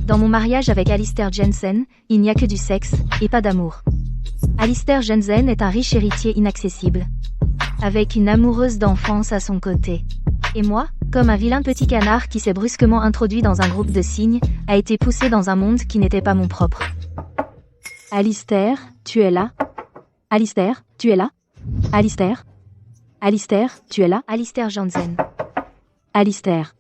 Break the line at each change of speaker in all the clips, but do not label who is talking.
Dans mon mariage avec Alistair Jensen, il n'y a que du sexe, et pas d'amour. Alistair Jensen est un riche héritier inaccessible, avec une amoureuse d'enfance à son côté. Et moi, comme un vilain petit canard qui s'est brusquement introduit dans un groupe de cygnes, a été poussé dans un monde qui n'était pas mon propre. Alistair, tu es là? Alistair, tu es là? Alistair? Alistair, tu es là? Alistair Jensen. Alistair.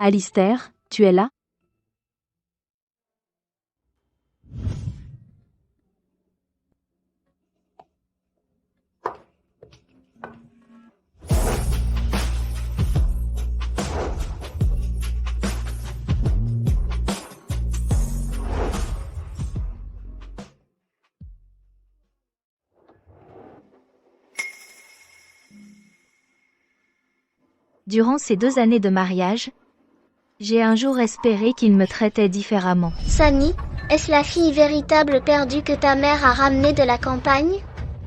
Alistair, tu es là? Durant ces 2 années de mariage, j'ai un jour espéré qu'il me traitait différemment.
Sunny, est-ce la fille véritable perdue que ta mère a ramenée de la campagne?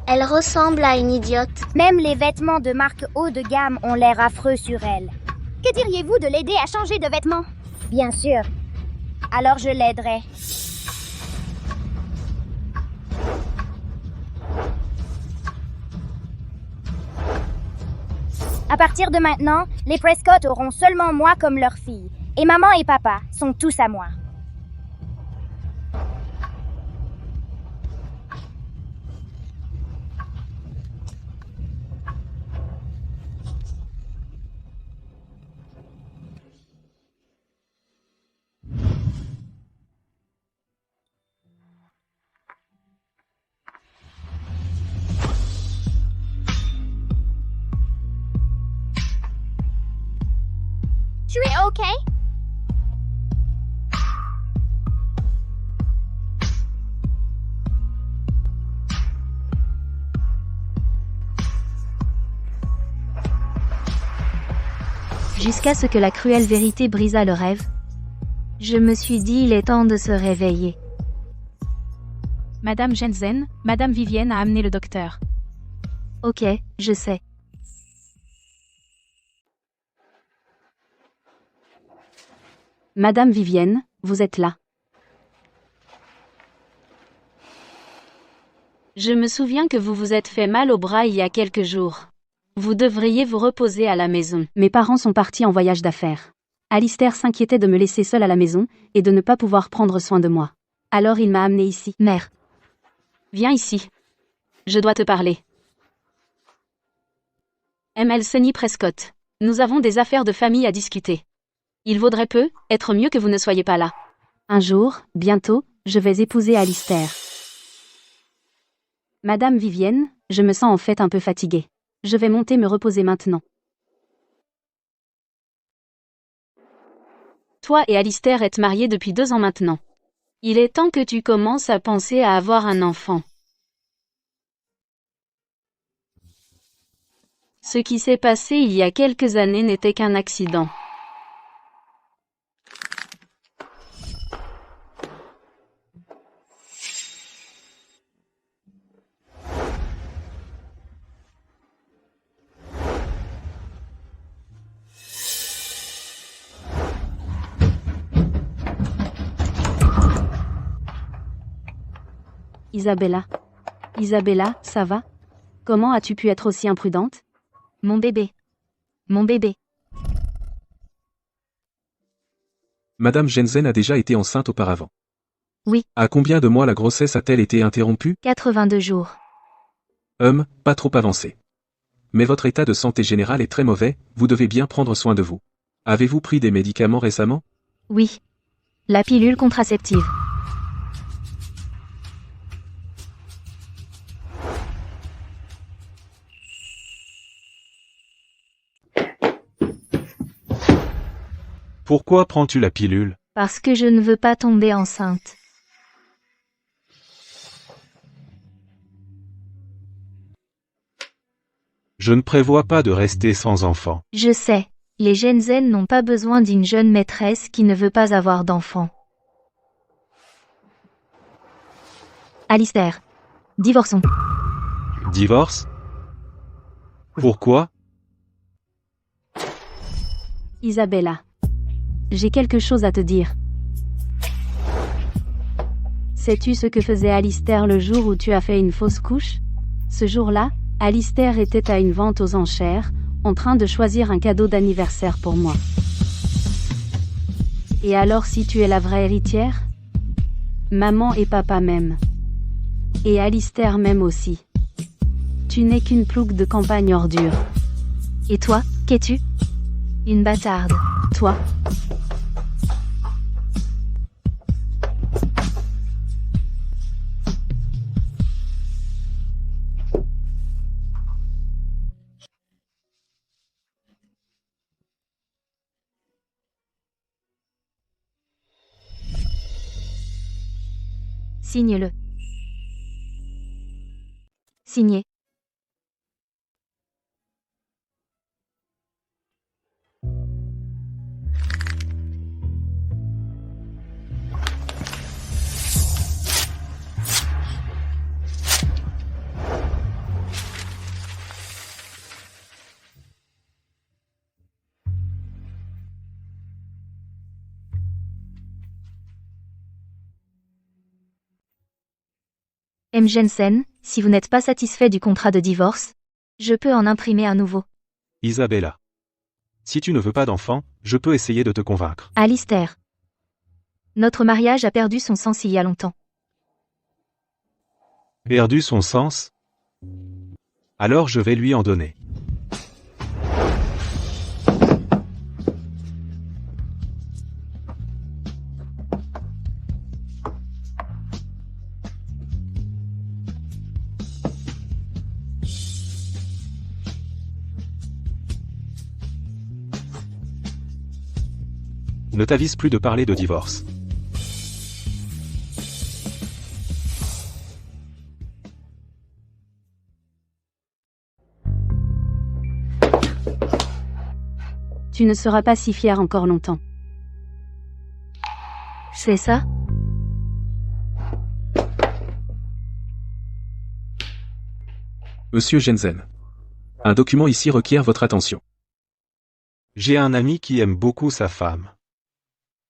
Elle ressemble à une idiote.
Même les vêtements de marque haut de gamme ont l'air affreux sur elle. Que diriez-vous de l'aider à changer de vêtements? Bien sûr. Alors je l'aiderai. À partir de maintenant, les Prescott auront seulement moi comme leur fille. Et maman et papa sont tous à moi. Tu es OK?
Jusqu'à ce que la cruelle vérité brisât le rêve, je me suis dit il est temps de se réveiller.
Madame Jensen, Madame Vivienne a amené le docteur.
Ok, je sais. Madame Vivienne, vous êtes là. Je me souviens que vous vous êtes fait mal au bras il y a quelques jours. Vous devriez vous reposer à la maison. Mes parents sont partis en voyage d'affaires. Alistair s'inquiétait de me laisser seule à la maison et de ne pas pouvoir prendre soin de moi. Alors il m'a amenée ici. Mère. Viens ici. Je dois te parler. M.L. Sunny Prescott. Nous avons des affaires de famille à discuter. Il vaudrait être mieux que vous ne soyez pas là. Un jour, bientôt, je vais épouser Alistair. Madame Vivienne, je me sens en fait un peu fatiguée. Je vais monter me reposer maintenant. Toi et Alistair êtes mariés depuis 2 ans maintenant. Il est temps que tu commences à penser à avoir un enfant. Ce qui s'est passé il y a quelques années n'était qu'un accident. Isabella. Isabella, ça va? Comment as-tu pu être aussi imprudente? Mon bébé. Mon bébé.
Madame Jensen a déjà été enceinte auparavant.
Oui.
À combien de mois la grossesse a-t-elle été interrompue?
82 jours.
Pas trop avancé. Mais votre état de santé général est très mauvais, vous devez bien prendre soin de vous. Avez-vous pris des médicaments récemment?
Oui. La pilule contraceptive.
Pourquoi prends-tu la pilule?
Parce que je ne veux pas tomber enceinte.
Je ne prévois pas de rester sans enfant.
Je sais. Les Jensen n'ont pas besoin d'une jeune maîtresse qui ne veut pas avoir d'enfant. Alistair. Divorçons.
Divorce? Pourquoi?
Isabella. J'ai quelque chose à te dire. Sais-tu ce que faisait Alistair le jour où tu as fait une fausse couche? Ce jour-là, Alistair était à une vente aux enchères, en train de choisir un cadeau d'anniversaire pour moi. Et alors si tu es la vraie héritière? Maman et papa m'aiment. Et Alistair m'aime aussi. Tu n'es qu'une plouque de campagne ordure.
Et toi, qu'es-tu? Une bâtarde.
Toi,
Signe-le. Signé. M. Jensen, si vous n'êtes pas satisfait du contrat de divorce, je peux en imprimer un nouveau.
Isabella. Si tu ne veux pas d'enfant, je peux essayer de te convaincre.
Alistair. Notre mariage a perdu son sens il y a longtemps.
Perdu son sens? Alors je vais lui en donner. Ne t'avise plus de parler de divorce.
tu ne seras pas si fier encore longtemps.
C'est ça?
Monsieur Jensen. Un document ici requiert votre attention.
J'ai un ami qui aime beaucoup sa femme.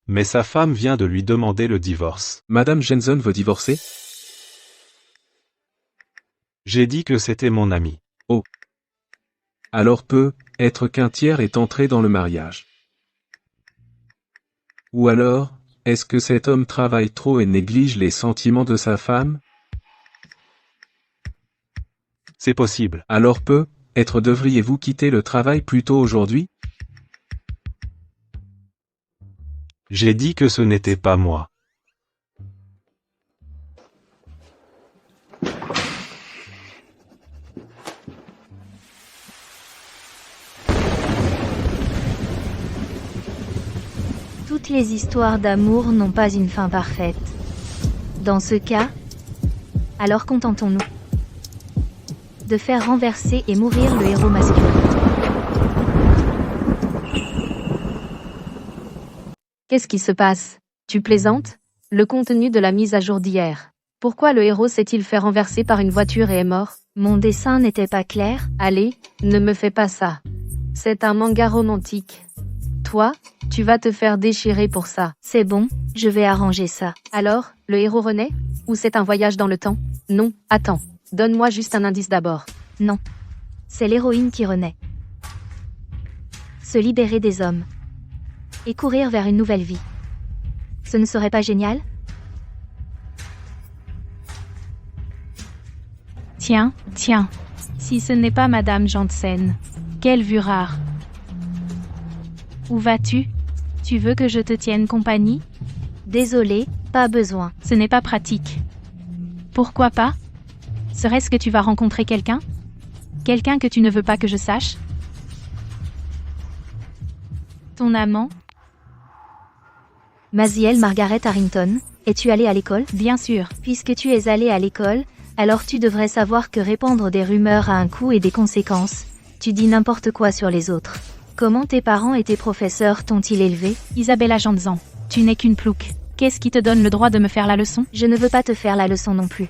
Mais sa femme vient de lui demander le divorce.
Madame Jensen veut divorcer?
J'ai dit que c'était mon ami.
Oh. Alors peut être qu'un tiers est entré dans le mariage. Ou alors, est-ce que cet homme travaille trop et néglige les sentiments de sa femme?
C'est possible.
Alors peut être devriez-vous quitter le travail plus tôt aujourd'hui?
J'ai dit que ce n'était pas moi.
Toutes les histoires d'amour n'ont pas une fin parfaite. Dans ce cas, alors contentons-nous de faire renverser et mourir le héros masculin.
Qu'est-ce qui se passe? Tu plaisantes? Le contenu de la mise à jour d'hier. Pourquoi le héros s'est-il fait renverser par une voiture et est mort?
Mon dessin n'était pas clair?
Allez, ne me fais pas ça. C'est un manga romantique. Toi, tu vas te faire déchirer pour ça.
C'est bon, je vais arranger ça.
Alors, le héros renaît? Ou c'est un voyage dans le temps? Non, attends. Donne-moi juste un indice d'abord.
Non. C'est l'héroïne qui renaît. Se libérer des hommes. Et courir vers une nouvelle vie. Ce ne serait pas génial?
Tiens. Si ce n'est pas Madame Jensen. Quelle vue rare. Où vas-tu? Tu veux que je te tienne compagnie?
Désolé, pas besoin.
Ce n'est pas pratique. Pourquoi pas? Serait-ce que tu vas rencontrer quelqu'un? Quelqu'un que tu ne veux pas que je sache? Ton amant?
Maziel Margaret Harrington, es-tu allée à l'école?
Bien sûr.
Puisque tu es allée à l'école, alors tu devrais savoir que répandre des rumeurs a un coût et des conséquences. Tu dis n'importe quoi sur les autres. Comment tes parents et tes professeurs t'ont-ils élevé?
Isabella Jensen, tu n'es qu'une plouque. Qu'est-ce qui te donne le droit de me faire la leçon?
Je ne veux pas te faire la leçon non plus.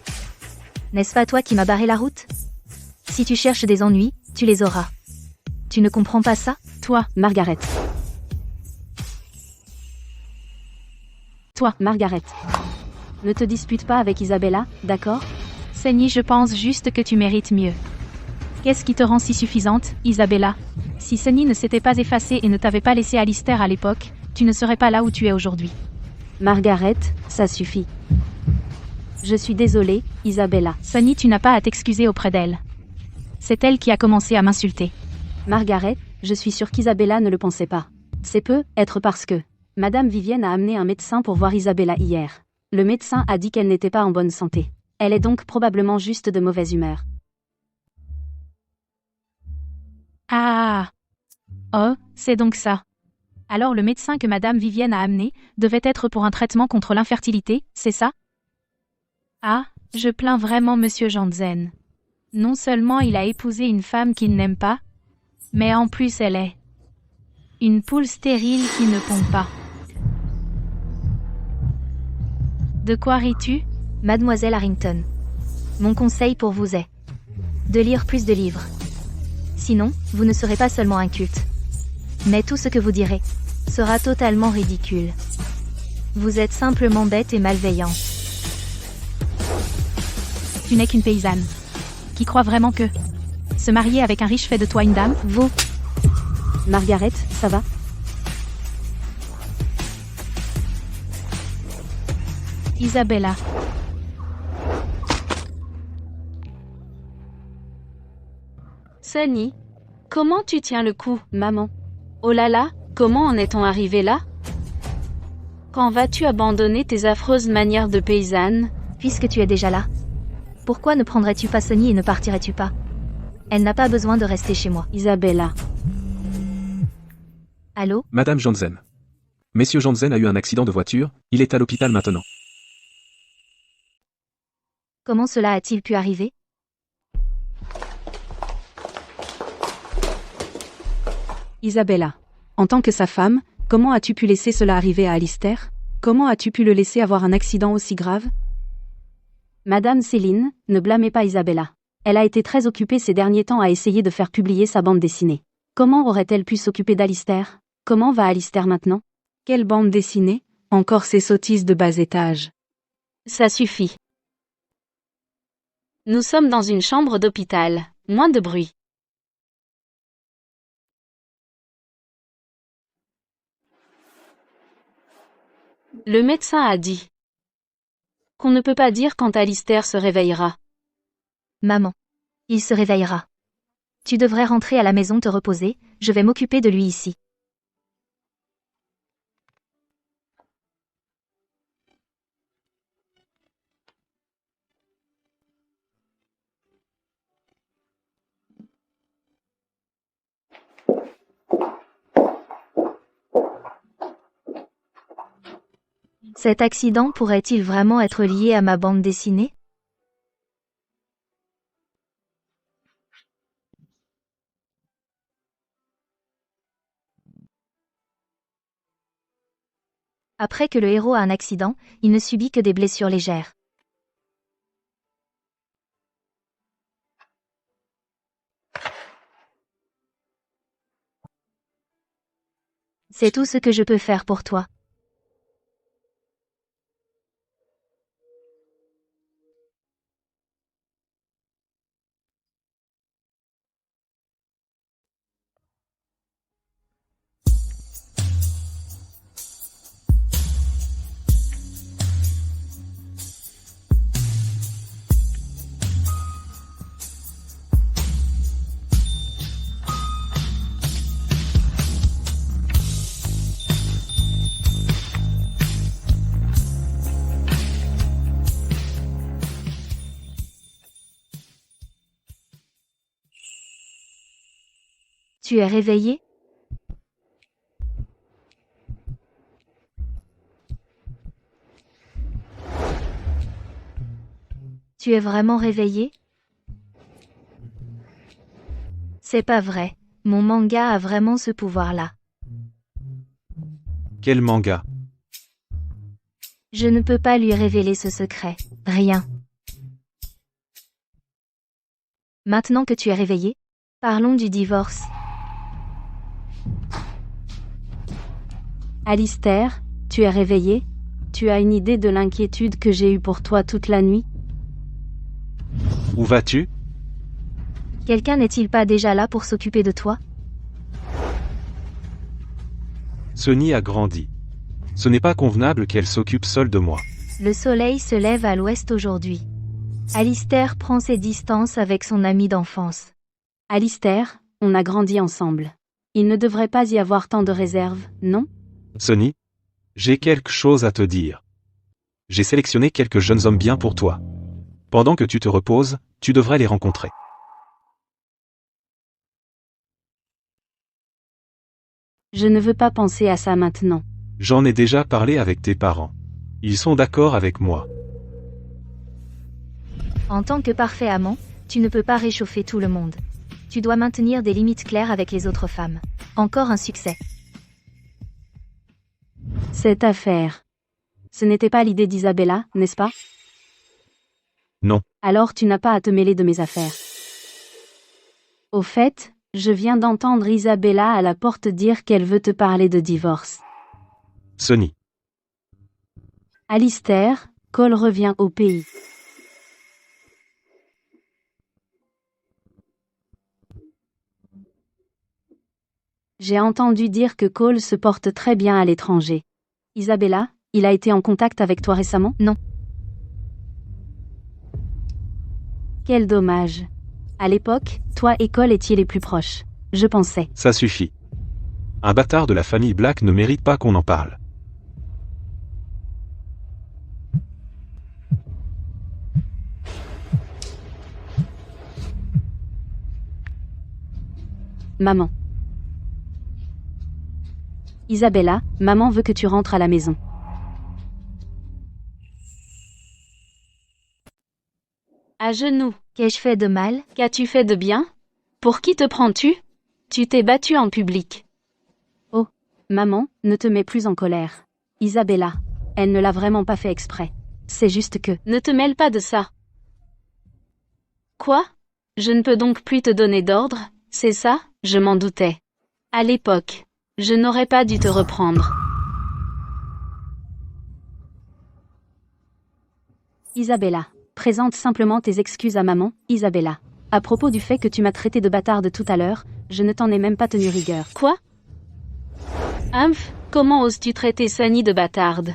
N'est-ce pas toi qui m'as barré la route? Si tu cherches des ennuis, Tu les auras. Tu ne comprends pas ça?
Toi, Margaret. Toi, Margaret. Ne te dispute pas avec Isabella, d'accord?
Sunny, je pense juste que tu mérites mieux. Qu'est-ce qui te rend si suffisante, Isabella? Si Sunny ne s'était pas effacée et ne t'avait pas laissé Alistair à l'époque, tu ne serais pas là où tu es aujourd'hui.
Margaret, ça suffit. Je suis désolée, Isabella.
Sunny, tu n'as pas à t'excuser auprès d'elle. C'est elle qui a commencé à m'insulter.
Margaret, je suis sûre qu'Isabella ne le pensait pas. C'est peut être parce que Madame Vivienne a amené un médecin pour voir Isabella hier. Le médecin a dit qu'elle n'était pas en bonne santé. Elle est donc probablement juste de mauvaise humeur.
Ah. Oh, c'est donc ça. Alors le médecin que Madame Vivienne a amené devait être pour un traitement contre l'infertilité, c'est ça? Ah, je plains vraiment Monsieur Janssen. Non seulement il a épousé une femme qu'il n'aime pas, mais en plus elle est une poule stérile qui ne pond pas. De quoi ris-tu? Mademoiselle Harrington. Mon conseil pour vous est de lire plus de livres. Sinon, vous ne serez pas seulement inculte, mais tout ce que vous direz sera totalement ridicule. Vous êtes simplement bête et malveillante. Tu n'es qu'une paysanne qui croit vraiment que se marier avec un riche fait de toi une dame. Vous.
Margaret, ça va?
Isabella.
Sunny, comment tu tiens le coup, maman? Oh là là, comment en est-on arrivé là? Quand vas-tu abandonner tes affreuses manières de paysanne?
Puisque tu es déjà là, pourquoi ne prendrais-tu pas Sunny et ne partirais-tu pas? Elle n'a pas besoin de rester chez moi.
Isabella.
Allô?
Madame Janssen. Monsieur Janssen a eu un accident de voiture, il est à l'hôpital maintenant.
Comment cela a-t-il pu arriver?
Isabella. En tant que sa femme, comment as-tu pu laisser cela arriver à Alistair? Comment as-tu pu le laisser avoir un accident aussi grave? Madame Céline, ne blâmez pas Isabella. Elle a été très occupée ces derniers temps à essayer de faire publier sa bande dessinée. Comment aurait-elle pu s'occuper d'Alistair? Comment va Alistair maintenant? Quelle bande dessinée? Encore ces sottises de bas étage. Ça suffit. Nous sommes dans une chambre d'hôpital. Moins de bruit. Le médecin a dit qu'on ne peut pas dire quand Alistair se réveillera.
Maman. Il se réveillera. Tu devrais rentrer à la maison te reposer, je vais m'occuper de lui ici. Cet accident pourrait-il vraiment être lié à ma bande dessinée? Après que le héros a un accident, il ne subit que des blessures légères. C'est tout ce que je peux faire pour toi. Tu es réveillé? Tu es vraiment réveillé? C'est pas vrai. Mon manga a vraiment ce pouvoir-là.
Quel manga?
Je ne peux pas lui révéler ce secret. Rien. Maintenant que tu es réveillé, Parlons du divorce.
Alistair, tu es réveillé? Tu as une idée de l'inquiétude que j'ai eue pour toi toute la nuit?
Où vas-tu?
Quelqu'un n'est-il pas déjà là pour s'occuper de toi?
Sunny a grandi. Ce n'est pas convenable qu'elle s'occupe seule de moi.
Le soleil se lève à l'ouest aujourd'hui. Alistair prend ses distances avec son ami d'enfance.
Alistair, on a grandi ensemble. Il ne devrait pas y avoir tant de réserves, non?
Sunny, j'ai quelque chose à te dire. J'ai sélectionné quelques jeunes hommes bien pour toi. Pendant que tu te reposes, tu devrais les rencontrer.
Je ne veux pas penser à ça maintenant.
J'en ai déjà parlé avec tes parents. Ils sont d'accord avec moi.
En tant que parfait amant, tu ne peux pas réchauffer tout le monde. Tu dois maintenir des limites claires avec les autres femmes. Encore un succès.
Cette affaire. Ce n'était pas l'idée d'Isabella, n'est-ce pas?
Non.
Alors tu n'as pas à te mêler de mes affaires. Au fait, je viens d'entendre Isabella à la porte dire qu'elle veut te parler de divorce.
Sunny.
Alistair, Cole revient au pays. J'ai entendu dire que Cole se porte très bien à l'étranger. Isabella, il a été en contact avec toi récemment?
Non.
Quel dommage. À l'époque, toi et Cole étiez les plus proches. Je pensais.
Ça suffit. Un bâtard de la famille Black ne mérite pas qu'on en parle.
Maman. Isabella, maman veut que tu rentres à la maison. À genoux.
Qu'ai-je fait de mal?
Qu'as-tu fait de bien? Pour qui te prends-tu? Tu t'es battue en public. Oh, maman, ne te mets plus en colère. Isabella, elle ne l'a vraiment pas fait exprès. C'est juste que... Ne te mêle pas de ça. Quoi? Je ne peux donc plus te donner d'ordre, c'est ça? Je m'en doutais. À l'époque, je n'aurais pas dû te reprendre. Isabella, présente simplement tes excuses à maman, Isabella. À propos du fait que tu m'as traité de bâtarde tout à l'heure, je ne t'en ai même pas tenu rigueur. Quoi? Humph, comment oses-tu traiter Sunny de bâtarde?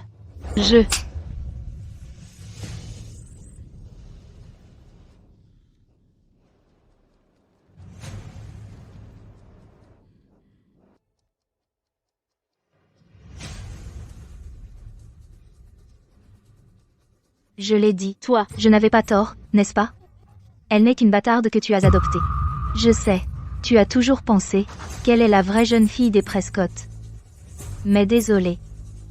Je l'ai dit.
Toi,
Je n'avais pas tort, n'est-ce pas? Elle n'est qu'une bâtarde que tu as adoptée. Je sais. Tu as toujours pensé qu'elle est la vraie jeune fille des Prescott. Mais désolé.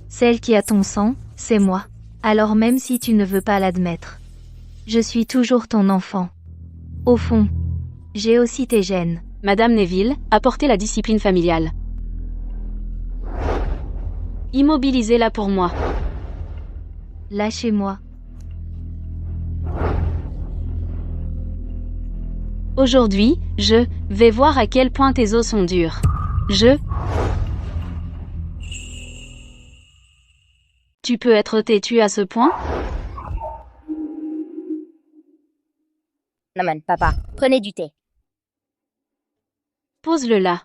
Celle qui a ton sang, c'est moi. Alors même si tu ne veux pas l'admettre. Je suis toujours ton enfant. Au fond, j'ai aussi tes gènes.
Madame Neville, apportez la discipline familiale. Immobilisez-la pour moi.
Lâchez-moi.
Aujourd'hui, je vais voir à quel point tes os sont durs. Tu peux être têtu à ce point?
Naman, papa, prenez du thé.
Pose-le là.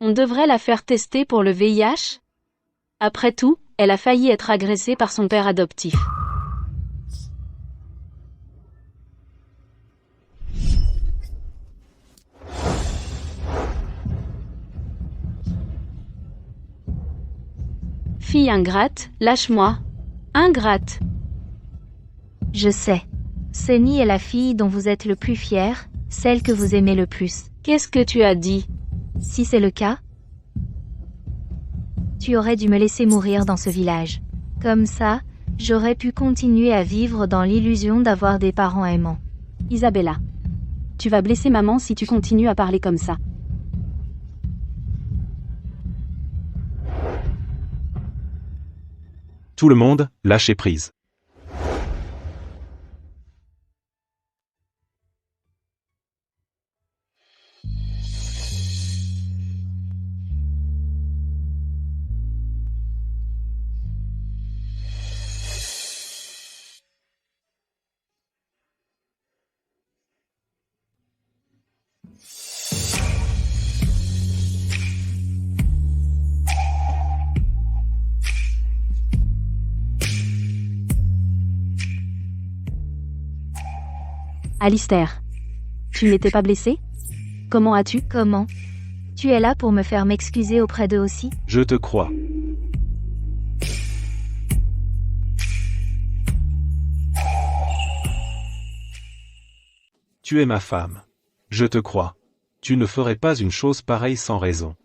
On devrait la faire tester pour le VIH? Après tout, elle a failli être agressée par son père adoptif. Fille ingrate, lâche-moi. Ingrate.
Je sais. Sunny est la fille dont vous êtes le plus fier, celle que vous aimez le plus.
Qu'est-ce que tu as dit?
Si c'est le cas, tu aurais dû me laisser mourir dans ce village. Comme ça, J'aurais pu continuer à vivre dans l'illusion d'avoir des parents aimants.
Isabella. Tu vas blesser maman si tu continues à parler comme ça.
Tout le monde, lâchez prise.
Alistair. Tu n'étais pas blessé? Comment as-tu?
Comment? Tu es là pour me faire m'excuser auprès d'eux aussi?
Je te crois. Tu es ma femme. Je te crois. Tu ne ferais pas une chose pareille sans raison.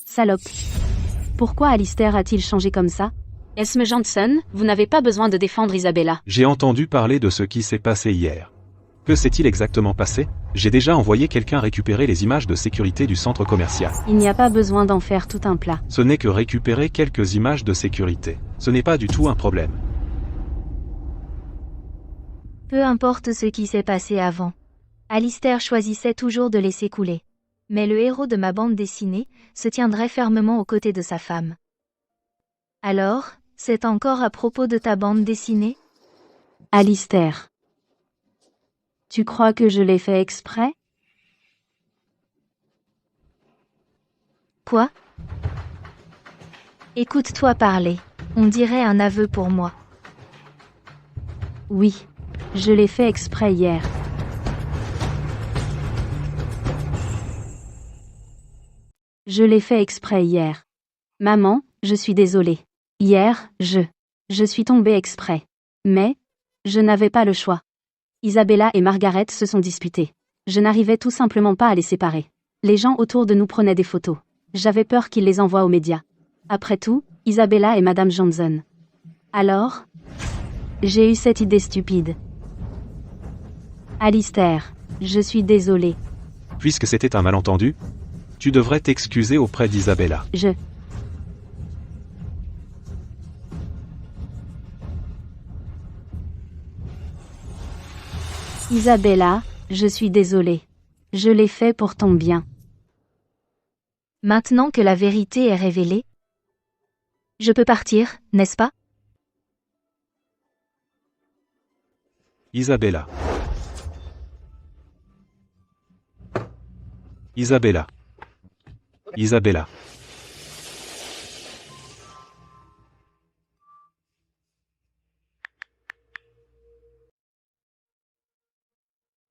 Salope. Pourquoi Alistair a-t-il changé comme ça? Esme Johnson, vous n'avez pas besoin de défendre Isabella.
J'ai entendu parler de ce qui s'est passé hier. Que s'est-il exactement passé? J'ai déjà envoyé quelqu'un récupérer les images de sécurité du centre commercial.
Il n'y a pas besoin d'en faire tout un plat.
Ce n'est que récupérer quelques images de sécurité. Ce n'est pas du tout un problème.
Peu importe ce qui s'est passé avant. Alistair choisissait toujours de laisser couler. Mais le héros de ma bande dessinée se tiendrait fermement aux côtés de sa femme. Alors, c'est encore à propos de ta bande dessinée?
Alistair. Tu crois que je l'ai fait exprès?
Quoi? Écoute-toi parler. On dirait un aveu pour moi.
Oui. Je l'ai fait exprès hier. Je l'ai fait exprès hier. Maman, je suis désolée. Hier, je suis tombée exprès. Mais, je n'avais pas le choix. Isabella et Margaret se sont disputées. Je n'arrivais tout simplement pas à les séparer. Les gens autour de nous prenaient des photos. J'avais peur qu'ils les envoient aux médias. Après tout, Isabella est Madame Johnson. Alors, j'ai eu cette idée stupide. Alistair, je suis désolée.
Puisque c'était un malentendu, tu devrais t'excuser auprès d'Isabella.
Isabella, je suis désolée. Je l'ai fait pour ton bien.
Maintenant que la vérité est révélée, je peux partir, n'est-ce pas?
Isabella. Isabella. Isabella.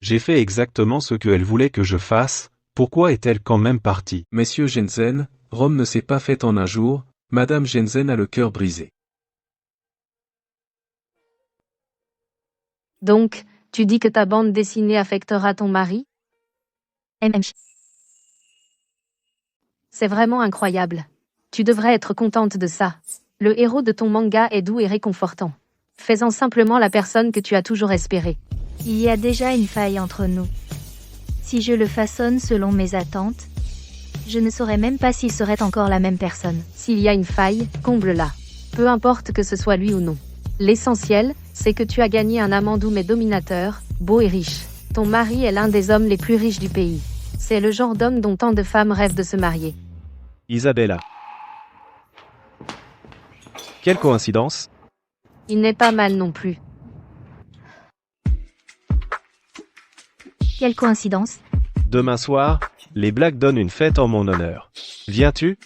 J'ai fait exactement ce qu'elle voulait que je fasse, pourquoi est-elle quand même partie?
Messieurs Jensen, Rome ne s'est pas faite en un jour, Madame Jensen a le cœur brisé.
Donc, tu dis que ta bande dessinée affectera ton mari? C'est vraiment incroyable. Tu devrais être contente de ça. Le héros de ton manga est doux et réconfortant. Fais-en simplement la personne que tu as toujours espérée.
Il y a déjà une faille entre nous. Si je le façonne selon mes attentes, je ne saurais même pas s'il serait encore la même personne.
S'il y a une faille, comble-la. Peu importe que ce soit lui ou non. L'essentiel, c'est que tu as gagné un amant doux mais dominateur, beau et riche. Ton mari est l'un des hommes les plus riches du pays. C'est le genre d'homme dont tant de femmes rêvent de se marier.
Isabella. Quelle coïncidence?
Il n'est pas mal non plus.
Quelle coïncidence?
Demain soir, les Blacks donnent une fête en mon honneur. Viens-tu?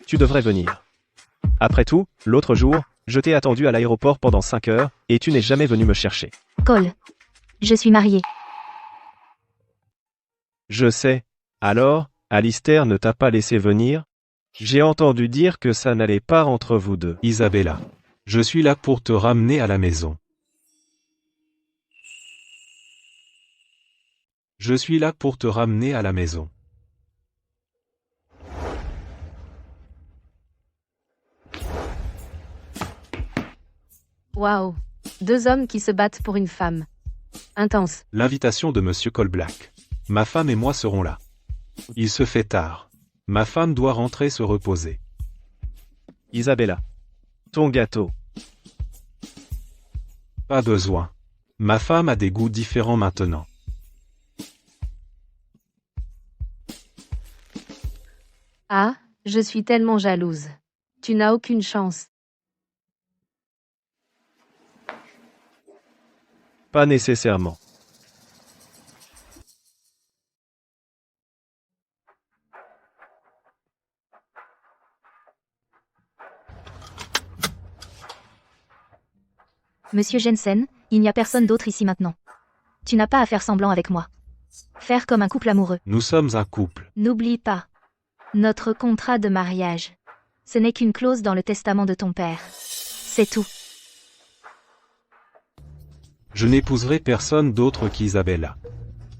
Tu devrais venir. Après tout, l'autre jour, je t'ai attendu à l'aéroport pendant 5 heures, et tu n'es jamais venu me chercher.
Cole. Je suis mariée.
Je sais. Alors, Alistair ne t'a pas laissé venir? J'ai entendu dire que ça n'allait pas entre vous deux.
Isabella. Je suis là pour te ramener à la maison. Je suis là pour te ramener à la maison.
Waouh. 2 hommes qui se battent pour une femme. Intense.
L'invitation de Monsieur Colblack. Ma femme et moi serons là. Il se fait tard. Ma femme doit rentrer se reposer.
Isabella. Ton gâteau.
Pas besoin. Ma femme a des goûts différents maintenant.
Ah, je suis tellement jalouse. Tu n'as aucune chance.
Pas nécessairement.
Monsieur Jensen, il n'y a personne d'autre ici maintenant. Tu n'as pas à faire semblant avec moi. Faire comme un couple amoureux.
Nous sommes un couple.
N'oublie pas. Notre contrat de mariage. Ce n'est qu'une clause dans le testament de ton père. C'est tout.
Je n'épouserai personne d'autre qu'Isabella.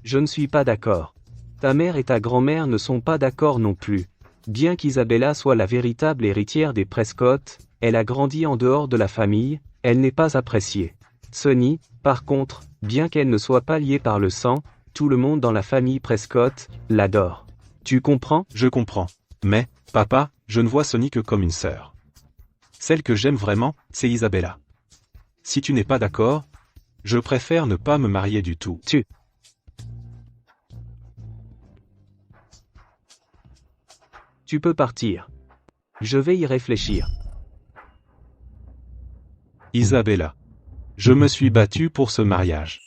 Je ne suis pas d'accord. Ta mère et ta grand-mère ne sont pas d'accord non plus. Bien qu'Isabella soit la véritable héritière des Prescott, elle a grandi en dehors de la famille, elle n'est pas appréciée. Sonny, par contre, bien qu'elle ne soit pas liée par le sang, tout le monde dans la famille Prescott l'adore. Tu comprends?
Je comprends. Mais, papa, je ne vois Sonny que comme une sœur. Celle que j'aime vraiment, c'est Isabella. Si tu n'es pas d'accord, je préfère ne pas me marier du tout.
Tu peux partir. Je vais y réfléchir.
Isabella. Je me suis battu pour ce mariage.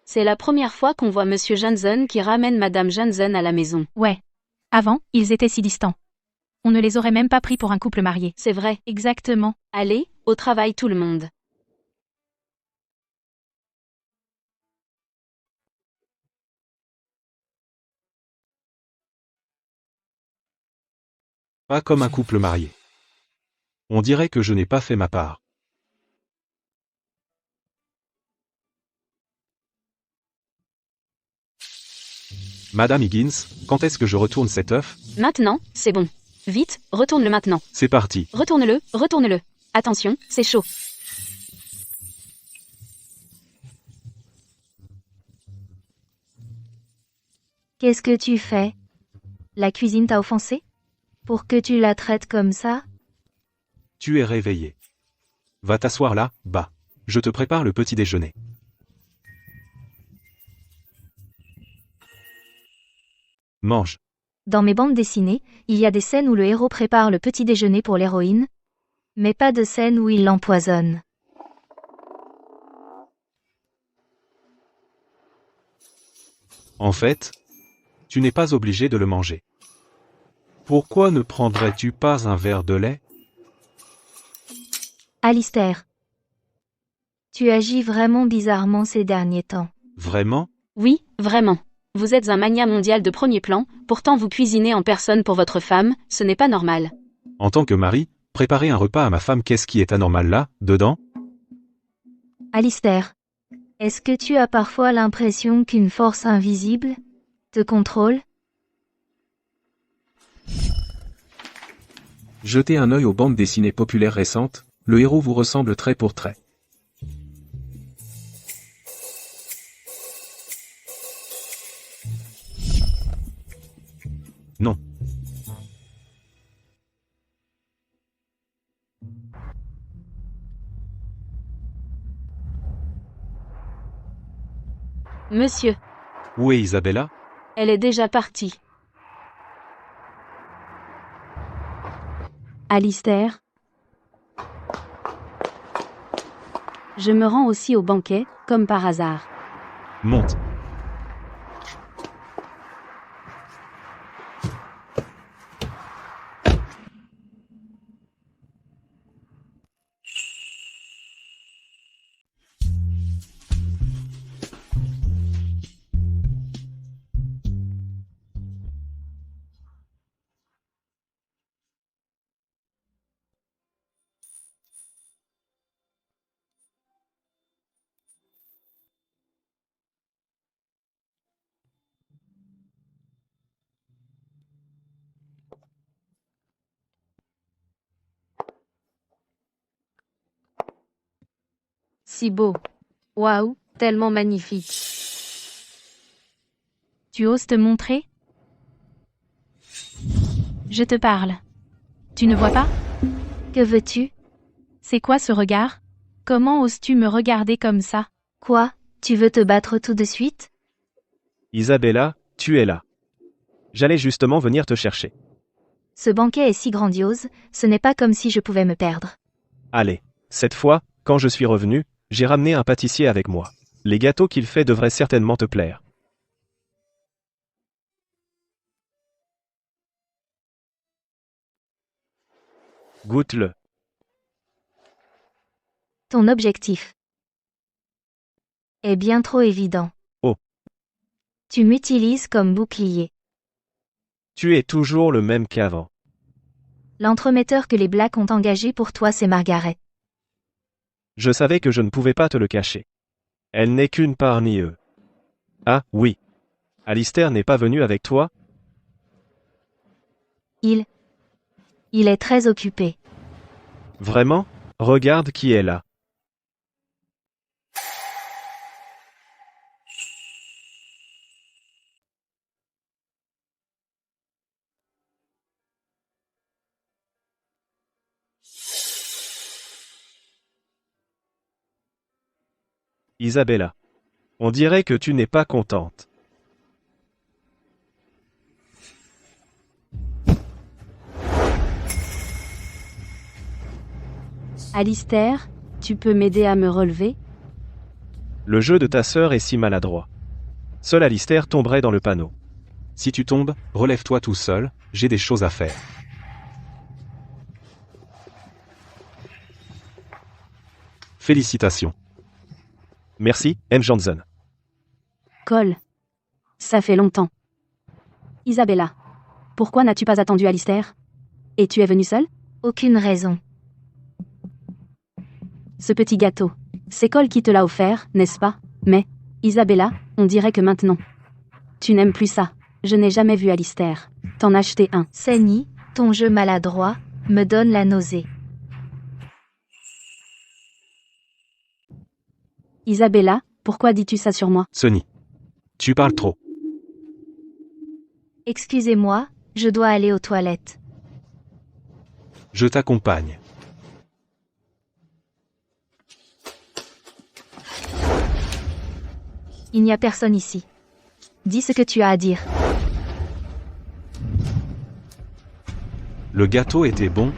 C'est la première fois qu'on voit Monsieur Jansen qui ramène Madame Jansen à la maison.
Ouais. Avant, ils étaient si distants. On ne les aurait même pas pris pour un couple marié.
C'est vrai.
Exactement.
Allez, au travail tout le monde.
Pas comme un couple marié. On dirait que je n'ai pas fait ma part. Madame Higgins, quand est-ce que je retourne cet œuf?
Maintenant, c'est bon. Vite, retourne-le maintenant.
C'est parti.
Retourne-le, retourne-le. Attention, c'est chaud.
Qu'est-ce que tu fais? La cuisine t'a offensé? Pour que tu la traites comme ça?
Tu es réveillé. Va t'asseoir là, bas. Je te prépare le petit déjeuner. Mange.
Dans mes bandes dessinées, il y a des scènes où le héros prépare le petit déjeuner pour l'héroïne, mais pas de scènes où il l'empoisonne.
En fait, tu n'es pas obligé de le manger. Pourquoi ne prendrais-tu pas un verre de lait?
Alistair. Tu agis vraiment bizarrement ces derniers temps.
Vraiment?
Oui, vraiment. Vous êtes un magnat mondial de premier plan, pourtant vous cuisinez en personne pour votre femme, ce n'est pas normal.
En tant que mari, préparer un repas à ma femme, qu'est-ce qui est anormal là, dedans?
Alistair. Est-ce que tu as parfois l'impression qu'une force invisible te contrôle?
Jetez un œil aux bandes dessinées populaires récentes, le héros vous ressemble trait pour trait.
Non.
Monsieur,
Où est Isabella?
elle est déjà partie.
Alistair.
Je me rends aussi au banquet, comme par hasard.
Monte.
Si beau. Waouh, tellement magnifique.
Tu oses te montrer? Je te parle. Tu ne vois pas?
Que veux-tu?
C'est quoi ce regard? Comment oses-tu me regarder comme ça?
Quoi? Tu veux te battre tout de suite?
Isabella, tu es là. J'allais justement venir te chercher.
Ce banquet est si grandiose, ce n'est pas comme si je pouvais me perdre.
Allez, cette fois, quand je suis revenu, j'ai ramené un pâtissier avec moi. Les gâteaux qu'il fait devraient certainement te plaire. Goûte-le.
Ton objectif est bien trop évident.
Oh.
Tu m'utilises comme bouclier.
Tu es toujours le même qu'avant.
L'entremetteur que les Blacks ont engagé pour toi, c'est Margaret.
Je savais que je ne pouvais pas te le cacher. Elle n'est qu'une parmi eux. Ah, oui. Alistair n'est pas venu avec toi?
Il est très occupé.
Vraiment? Regarde qui est là. Isabella. On dirait que tu n'es pas contente.
Alistair, tu peux m'aider à me relever?
Le jeu de ta sœur est si maladroit. Seul Alistair tomberait dans le panneau.
Si tu tombes, relève-toi tout seul, j'ai des choses à faire. Félicitations.
Merci, M. Johnson.
Cole. Ça fait longtemps. Isabella. Pourquoi n'as-tu pas attendu Alistair? Et tu es venue seule?
Aucune raison.
Ce petit gâteau. C'est Cole qui te l'a offert, n'est-ce pas? Mais, Isabella, on dirait que maintenant. Tu n'aimes plus ça. Je n'ai jamais vu Alistair t'en acheter un.
Sunny, ton jeu maladroit me donne la nausée.
Isabella, pourquoi dis-tu ça sur moi?
Sunny. Tu parles trop.
Excusez-moi, je dois aller aux toilettes.
Je t'accompagne.
Il n'y a personne ici. Dis ce que tu as à dire.
Le gâteau était bon.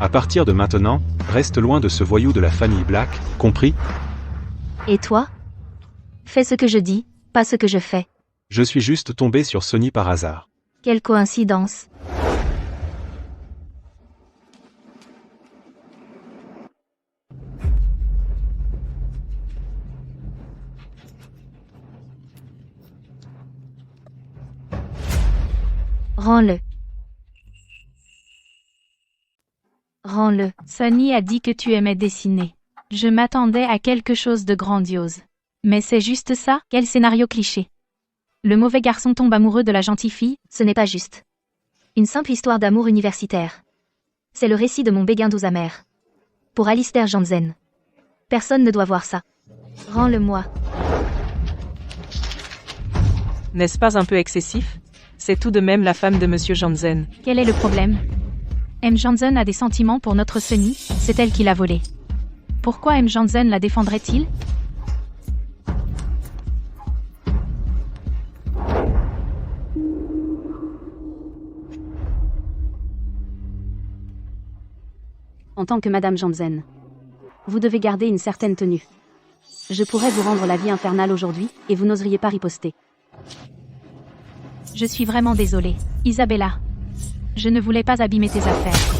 À partir de maintenant, reste loin de ce voyou de la famille Black, compris?
Et toi? Fais ce que je dis, pas ce que je fais.
Je suis juste tombé sur Sunny par hasard.
Quelle coïncidence. Rends-le. Rends-le.
Sunny a dit que tu aimais dessiner. Je m'attendais à quelque chose de grandiose. Mais c'est juste ça? Quel scénario cliché. Le mauvais garçon tombe amoureux de la gentille fille?
Ce n'est pas juste. Une simple histoire d'amour universitaire. C'est le récit de mon béguin doux amer. Pour Alistair Johnson. Personne ne doit voir ça. Rends-le-moi.
N'est-ce pas un peu excessif? C'est tout de même la femme de Monsieur Johnson.
Quel est le problème? M. Johnson a des sentiments pour notre Sunny, c'est elle qui l'a volé. Pourquoi M. Johnson la défendrait-il?
en tant que Madame Janssen. Vous devez garder une certaine tenue. Je pourrais vous rendre la vie infernale aujourd'hui, et vous n'oseriez pas riposter.
Je suis vraiment désolée, Isabella. Je ne voulais pas abîmer tes affaires.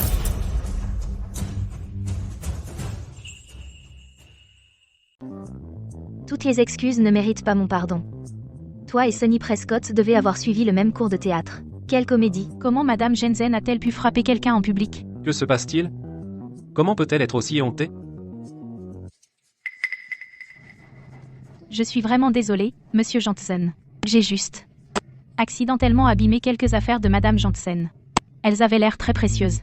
Toutes les excuses ne méritent pas mon pardon. Toi et Sonny Prescott devez avoir suivi le même cours de théâtre. Quelle comédie!
Comment Madame Jensen a-t-elle pu frapper quelqu'un en public?
Que se passe-t-il? Comment peut-elle être aussi éhontée?
Je suis vraiment désolée, Monsieur Janssen. J'ai juste accidentellement abîmé quelques affaires de Madame Janssen. Elles avaient l'air très précieuses.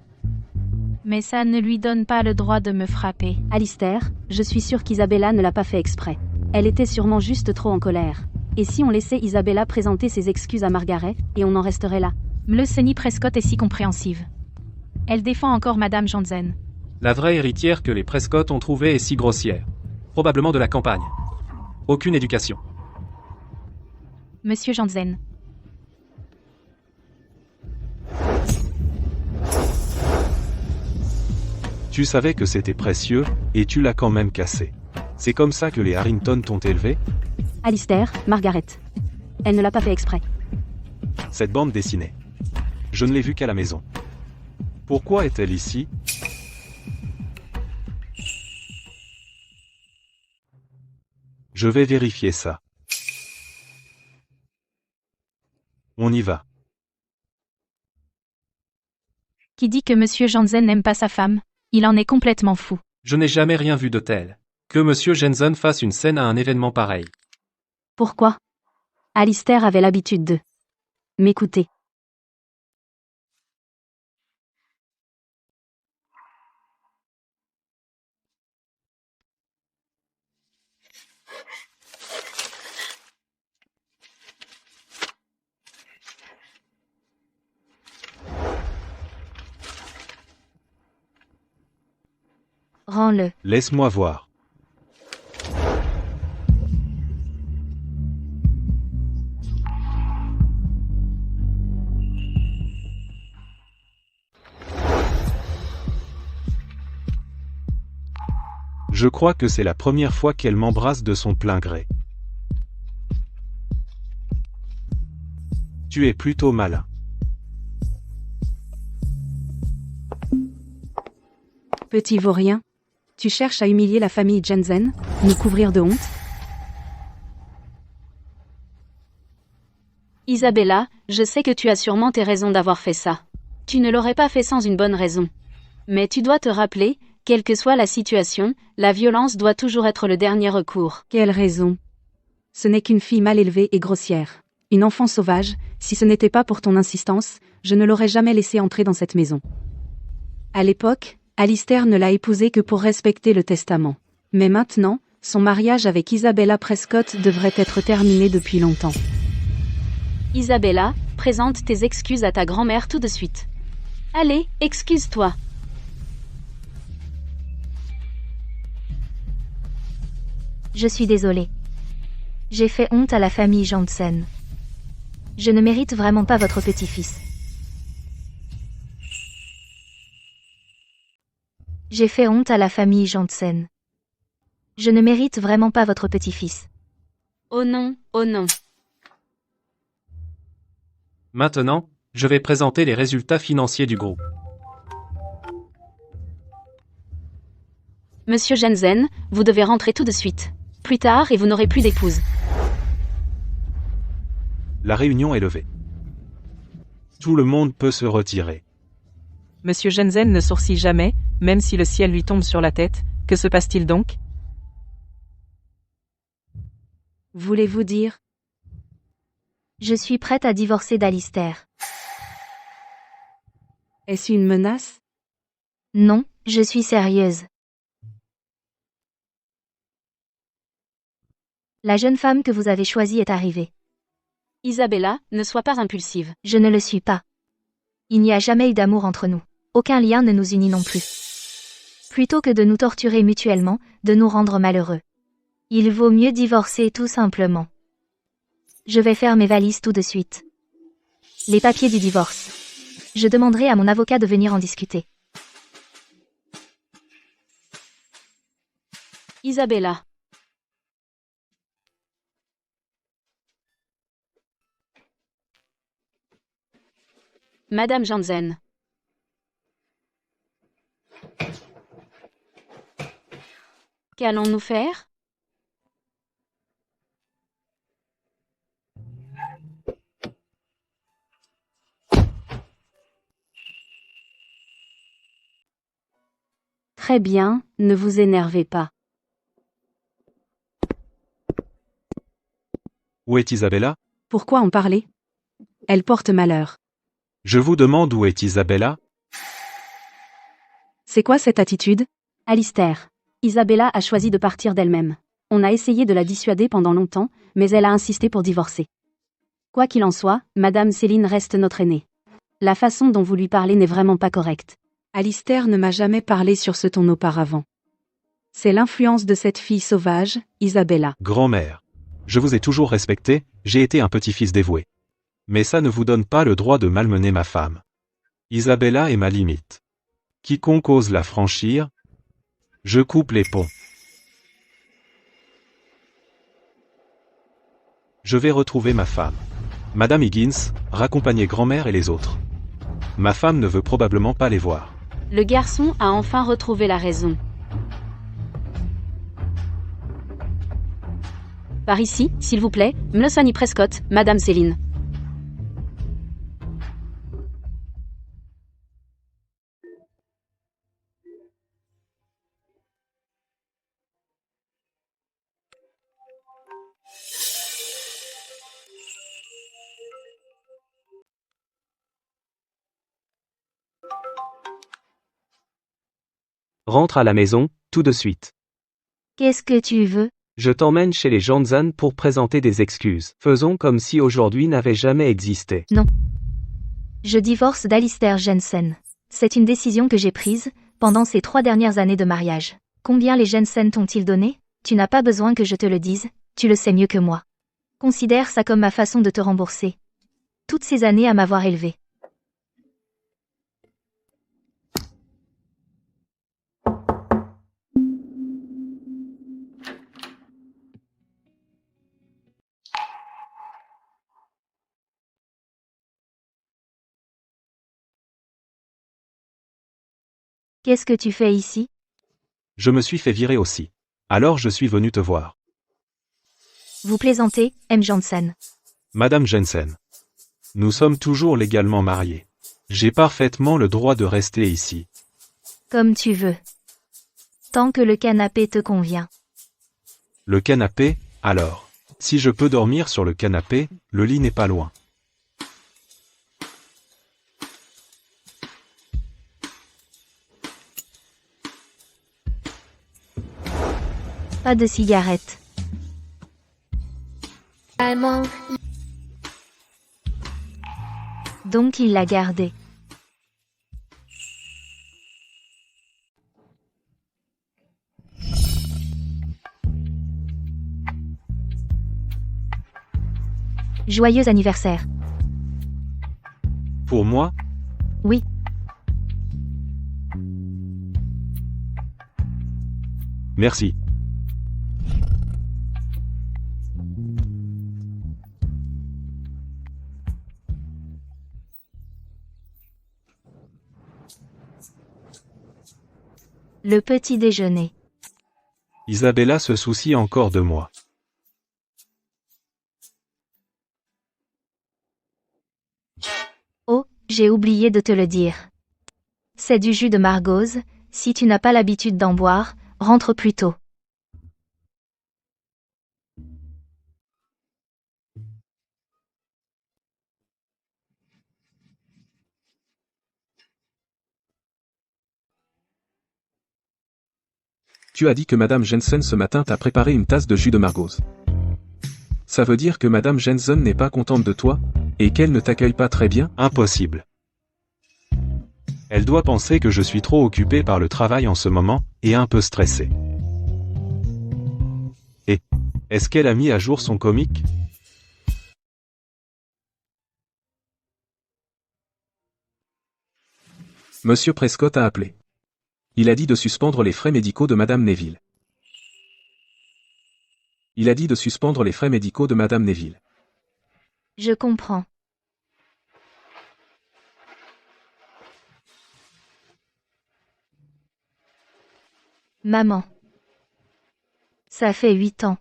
Mais ça ne lui donne pas le droit de me frapper.
Alistair, je suis sûre qu'Isabella ne l'a pas fait exprès. Elle était sûrement juste trop en colère. Et si on laissait Isabella présenter ses excuses à Margaret, et on en resterait là?
Le Sonny Prescott est si compréhensive. Elle défend encore Madame Janssen.
La vraie héritière que les Prescott ont trouvée est si grossière. Probablement de la campagne. Aucune éducation.
Monsieur Janssen.
Tu savais que c'était précieux, et tu l'as quand même cassé. C'est comme ça que les Harrington t'ont élevé?
Alistair, Margaret. Elle ne l'a pas fait exprès.
Cette bande dessinée. Je ne l'ai vue qu'à la maison. Pourquoi est-elle ici? Je vais vérifier ça. On y va.
Qui dit que Monsieur Janssen n'aime pas sa femme? Il en est complètement fou.
Je n'ai jamais rien vu de tel. Que Monsieur Jensen fasse une scène à un événement pareil.
Pourquoi? Alistair avait l'habitude de m'écouter.
Rends-le.
Laisse-moi voir. Je crois que c'est la première fois qu'elle m'embrasse de son plein gré. Tu es plutôt malin.
Petit vaurien. Tu cherches à humilier la famille Jensen, nous couvrir de honte? Isabella, je sais que tu as sûrement tes raisons d'avoir fait ça. Tu ne l'aurais pas fait sans une bonne raison. Mais tu dois te rappeler, quelle que soit la situation, la violence doit toujours être le dernier recours. Quelle raison? Ce n'est qu'une fille mal élevée et grossière. Une enfant sauvage, si ce n'était pas pour ton insistance, je ne l'aurais jamais laissée entrer dans cette maison. À l'époque, Alistair ne l'a épousée que pour respecter le testament. Mais maintenant, son mariage avec Isabella Prescott devrait être terminé depuis longtemps. Isabella, présente tes excuses à ta grand-mère tout de suite. Allez, excuse-toi.
Je suis désolée. J'ai fait honte à la famille Janssen. Je ne mérite vraiment pas votre petit-fils. J'ai fait honte à la famille Janssen. Je ne mérite vraiment pas votre petit-fils.
Oh non, oh non.
Maintenant, je vais présenter les résultats financiers du groupe.
Monsieur Jensen, vous devez rentrer tout de suite. Plus tard et vous n'aurez plus d'épouse.
La réunion est levée. Tout le monde peut se retirer.
Monsieur Jensen ne sourcille jamais, même si le ciel lui tombe sur la tête. Que se passe-t-il donc?
Voulez-vous dire?
Je suis prête à divorcer d'Alistair.
Est-ce une menace?
Non, je suis sérieuse. La jeune femme que vous avez choisie est arrivée.
Isabella, ne sois pas impulsive.
Je ne le suis pas. Il n'y a jamais eu d'amour entre nous. Aucun lien ne nous unit non plus. Plutôt que de nous torturer mutuellement, de nous rendre malheureux. Il vaut mieux divorcer tout simplement. Je vais faire mes valises tout de suite. Les papiers du divorce. Je demanderai à mon avocat de venir en discuter.
Isabella. Madame Janssen. Qu'allons-nous faire? Très bien, ne vous énervez pas.
Où est Isabella?
Pourquoi en parler? Elle porte malheur.
Je vous demande où est Isabella?
C'est quoi cette attitude? Alistair. Isabella a choisi de partir d'elle-même. On a essayé de la dissuader pendant longtemps, mais elle a insisté pour divorcer. Quoi qu'il en soit, Madame Céline reste notre aînée. La façon dont vous lui parlez n'est vraiment pas correcte. Alistair ne m'a jamais parlé sur ce ton auparavant. C'est l'influence de cette fille sauvage, Isabella.
Grand-mère. Je vous ai toujours respecté, j'ai été un petit-fils dévoué. Mais ça ne vous donne pas le droit de malmener ma femme. Isabella est ma limite. Quiconque ose la franchir, je coupe les ponts. Je vais retrouver ma femme. Madame Higgins, raccompagnez grand-mère et les autres. Ma femme ne veut probablement pas les voir.
Le garçon a enfin retrouvé la raison. Par ici, s'il vous plaît, Mlosani Prescott, Madame Céline.
Rentre à la maison, tout de suite.
Qu'est-ce que tu veux?
Je t'emmène chez les Janssen pour présenter des excuses. Faisons comme si aujourd'hui n'avait jamais existé.
Je divorce d'Alistair Jensen. C'est une décision que j'ai prise, pendant ces 3 dernières années de mariage. Combien les Jensen t'ont-ils donné? Tu n'as pas besoin que je te le dise, tu le sais mieux que moi. Considère ça comme ma façon de te rembourser. Toutes ces années à m'avoir élevé. Qu'est-ce que tu fais ici?
Je me suis fait virer aussi. Alors je suis venu te voir.
Vous plaisantez, M. Janssen.
Madame Jensen. Nous sommes toujours légalement mariés. J'ai parfaitement le droit de rester ici.
Comme tu veux. Tant que le canapé te convient.
Le canapé, alors. Si je peux dormir sur le canapé, le lit n'est pas loin.
Pas de cigarette. Donc il l'a gardé. Joyeux anniversaire.
Pour moi?
Oui.
Merci.
Le petit déjeuner.
Isabella se soucie encore de moi.
Oh, j'ai oublié de te le dire. C'est du jus de margose, si tu n'as pas l'habitude d'en boire, rentre plus tôt.
Tu as dit que Madame Jensen ce matin t'a préparé une tasse de jus de margose. Ça veut dire que Madame Jensen n'est pas contente de toi, et qu'elle ne t'accueille pas très bien?
Impossible. Elle doit penser que je suis trop occupé par le travail en ce moment, et un peu stressé. Et, est-ce qu'elle a mis à jour son comique?
Monsieur Prescott a appelé. Il a dit de suspendre les frais médicaux de Madame Neville. Il a dit de suspendre les frais médicaux de Madame Neville.
Je comprends. Maman. Ça fait 8 ans.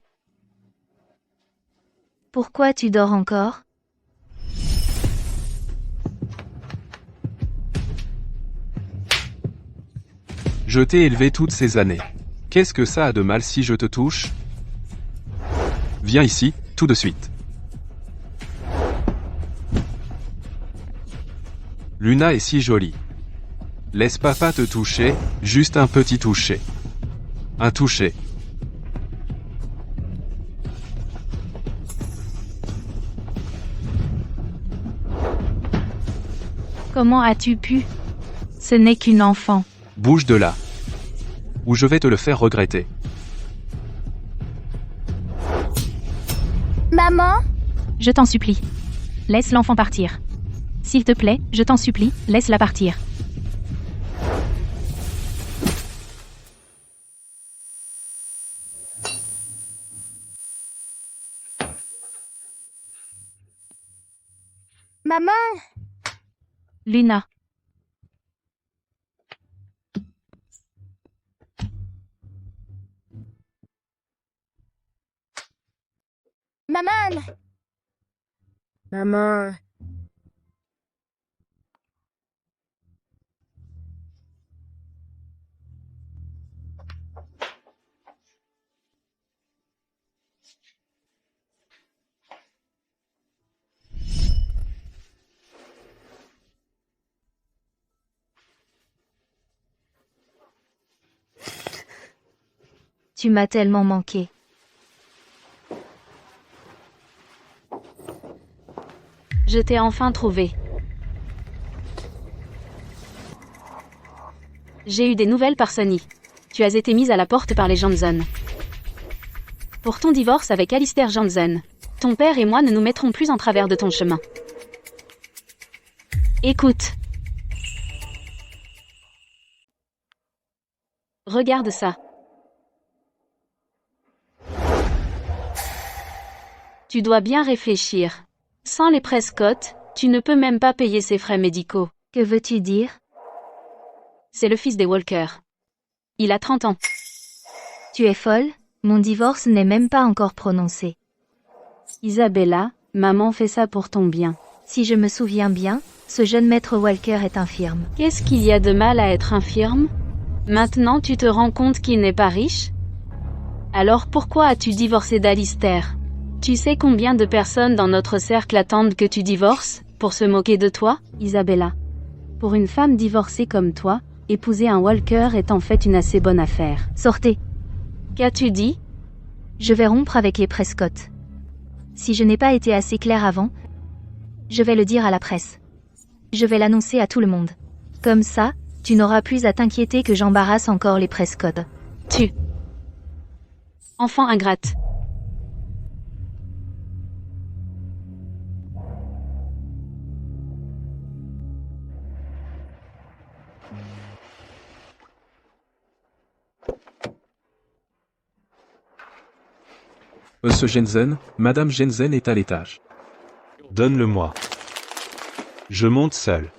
Pourquoi tu dors encore?
Je t'ai élevé toutes ces années. Qu'est-ce que ça a de mal si je te touche? Viens ici, tout de suite. Luna est si jolie. Laisse papa te toucher, juste un petit toucher. Un toucher.
Comment as-tu pu? Ce n'est qu'une enfant.
Bouge de là. Ou je vais te le faire regretter.
Maman?
Je t'en supplie. Laisse l'enfant partir. S'il te plaît, je t'en supplie, laisse-la partir.
Maman?
Luna.
Maman? Maman?
Tu m'as tellement manqué.
Je t'ai enfin trouvé. J'ai eu des nouvelles par Sonny. Tu as été mise à la porte par les Johnson. Pour ton divorce avec Alistair Johnson, ton père et moi ne nous mettrons plus en travers de ton chemin. Écoute. Regarde ça. Tu dois bien réfléchir. Sans les Prescott, tu ne peux même pas payer ses frais médicaux.
Que veux-tu dire?
C'est le fils des Walker. Il a 30 ans.
Tu es folle? Mon divorce n'est même pas encore prononcé.
Isabella, maman fait ça pour ton bien.
Si je me souviens bien, ce jeune maître Walker est infirme.
Qu'est-ce qu'il y a de mal à être infirme? Maintenant tu te rends compte qu'il n'est pas riche? Alors pourquoi as-tu divorcé d'Alistair? Tu sais combien de personnes dans notre cercle attendent que tu divorces, pour se moquer de toi? Isabella. Pour une femme divorcée comme toi, épouser un Walker est en fait une assez bonne affaire.
Sortez.
Qu'as-tu dit?
Je vais rompre avec les Prescott. Si je n'ai pas été assez claire avant, je vais le dire à la presse. Je vais l'annoncer à tout le monde. Comme ça, tu n'auras plus à t'inquiéter que j'embarrasse encore les Prescott.
Tu. Enfant ingrate.
Monsieur Jensen, Madame Jensen est à l'étage.
Donne-le-moi. Je monte seul.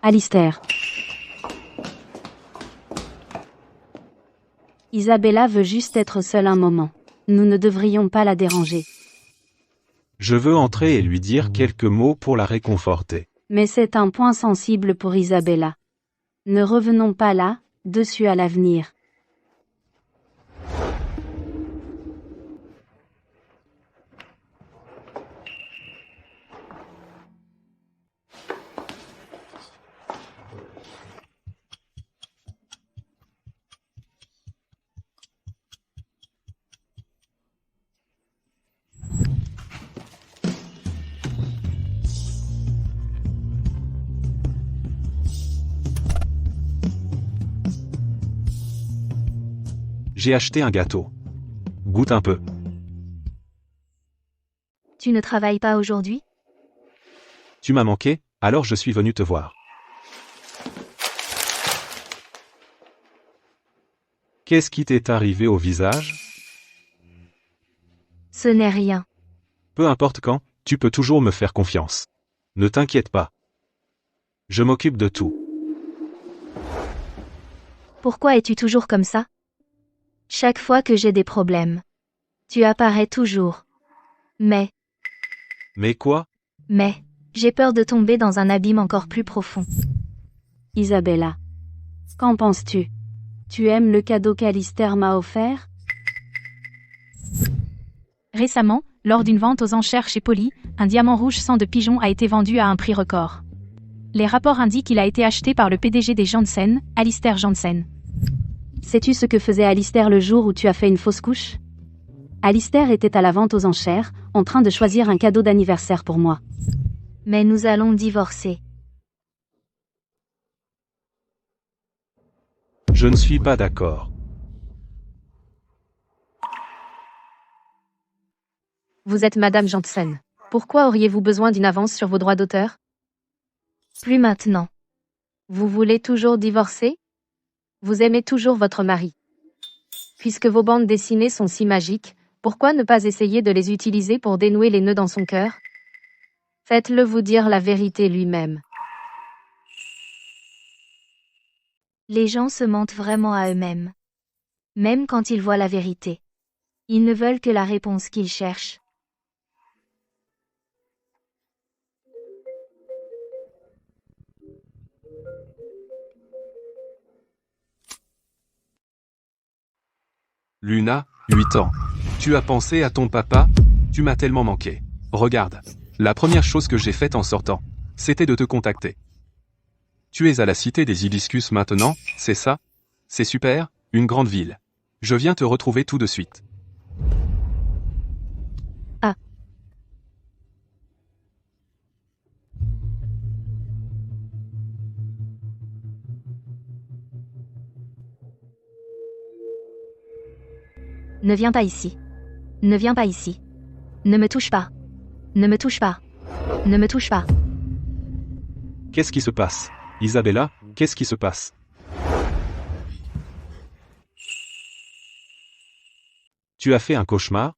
Alistair. Isabella veut juste être seule un moment. Nous ne devrions pas la déranger.
Je veux entrer et lui dire quelques mots pour la réconforter.
Mais c'est un point sensible pour Isabella. Ne revenons pas là, dessus à l'avenir.
J'ai acheté un gâteau. Goûte un peu.
Tu ne travailles pas aujourd'hui?
Tu m'as manqué, alors je suis venu te voir. Qu'est-ce qui t'est arrivé au visage?
Ce n'est rien.
Peu importe quand, tu peux toujours me faire confiance. Ne t'inquiète pas. Je m'occupe de tout.
Pourquoi es-tu toujours comme ça? Chaque fois que j'ai des problèmes, tu apparais toujours. Mais,
Mais quoi?
j'ai peur de tomber dans un abîme encore plus profond.
Isabella. Qu'en penses-tu? Tu aimes le cadeau qu'Alistair m'a offert?
Récemment, lors d'une vente aux enchères chez Polly, un diamant rouge sang de pigeon a été vendu à un prix record. Les rapports indiquent qu'il a été acheté par le PDG des Janssen, Alistair Janssen.
Sais-tu ce que faisait Alistair le jour où tu as fait une fausse couche? Alistair était à la vente aux enchères, en train de choisir un cadeau d'anniversaire pour moi.
Mais nous allons divorcer.
Je ne suis pas d'accord.
Vous êtes Madame Janssen. Pourquoi auriez-vous besoin d'une avance sur vos droits d'auteur?
Plus maintenant.
Vous voulez toujours divorcer? Vous aimez toujours votre mari. Puisque vos bandes dessinées sont si magiques, pourquoi ne pas essayer de les utiliser pour dénouer les nœuds dans son cœur? Faites-le vous dire la vérité lui-même.
Les gens se mentent vraiment à eux-mêmes. Même quand ils voient la vérité. Ils ne veulent que la réponse qu'ils cherchent.
Luna, 8 ans. Tu as pensé à ton papa? Tu m'as tellement manqué. Regarde. La première chose que j'ai faite en sortant, c'était de te contacter. Tu es à la cité des Hibiscus maintenant, c'est ça? C'est super, une grande ville. Je viens te retrouver tout de suite.
Ah. Ne viens pas ici. Ne viens pas ici. Ne me touche pas. Ne me touche pas. Ne me touche pas.
Qu'est-ce qui se passe? Isabella, qu'est-ce qui se passe? Tu as fait un cauchemar?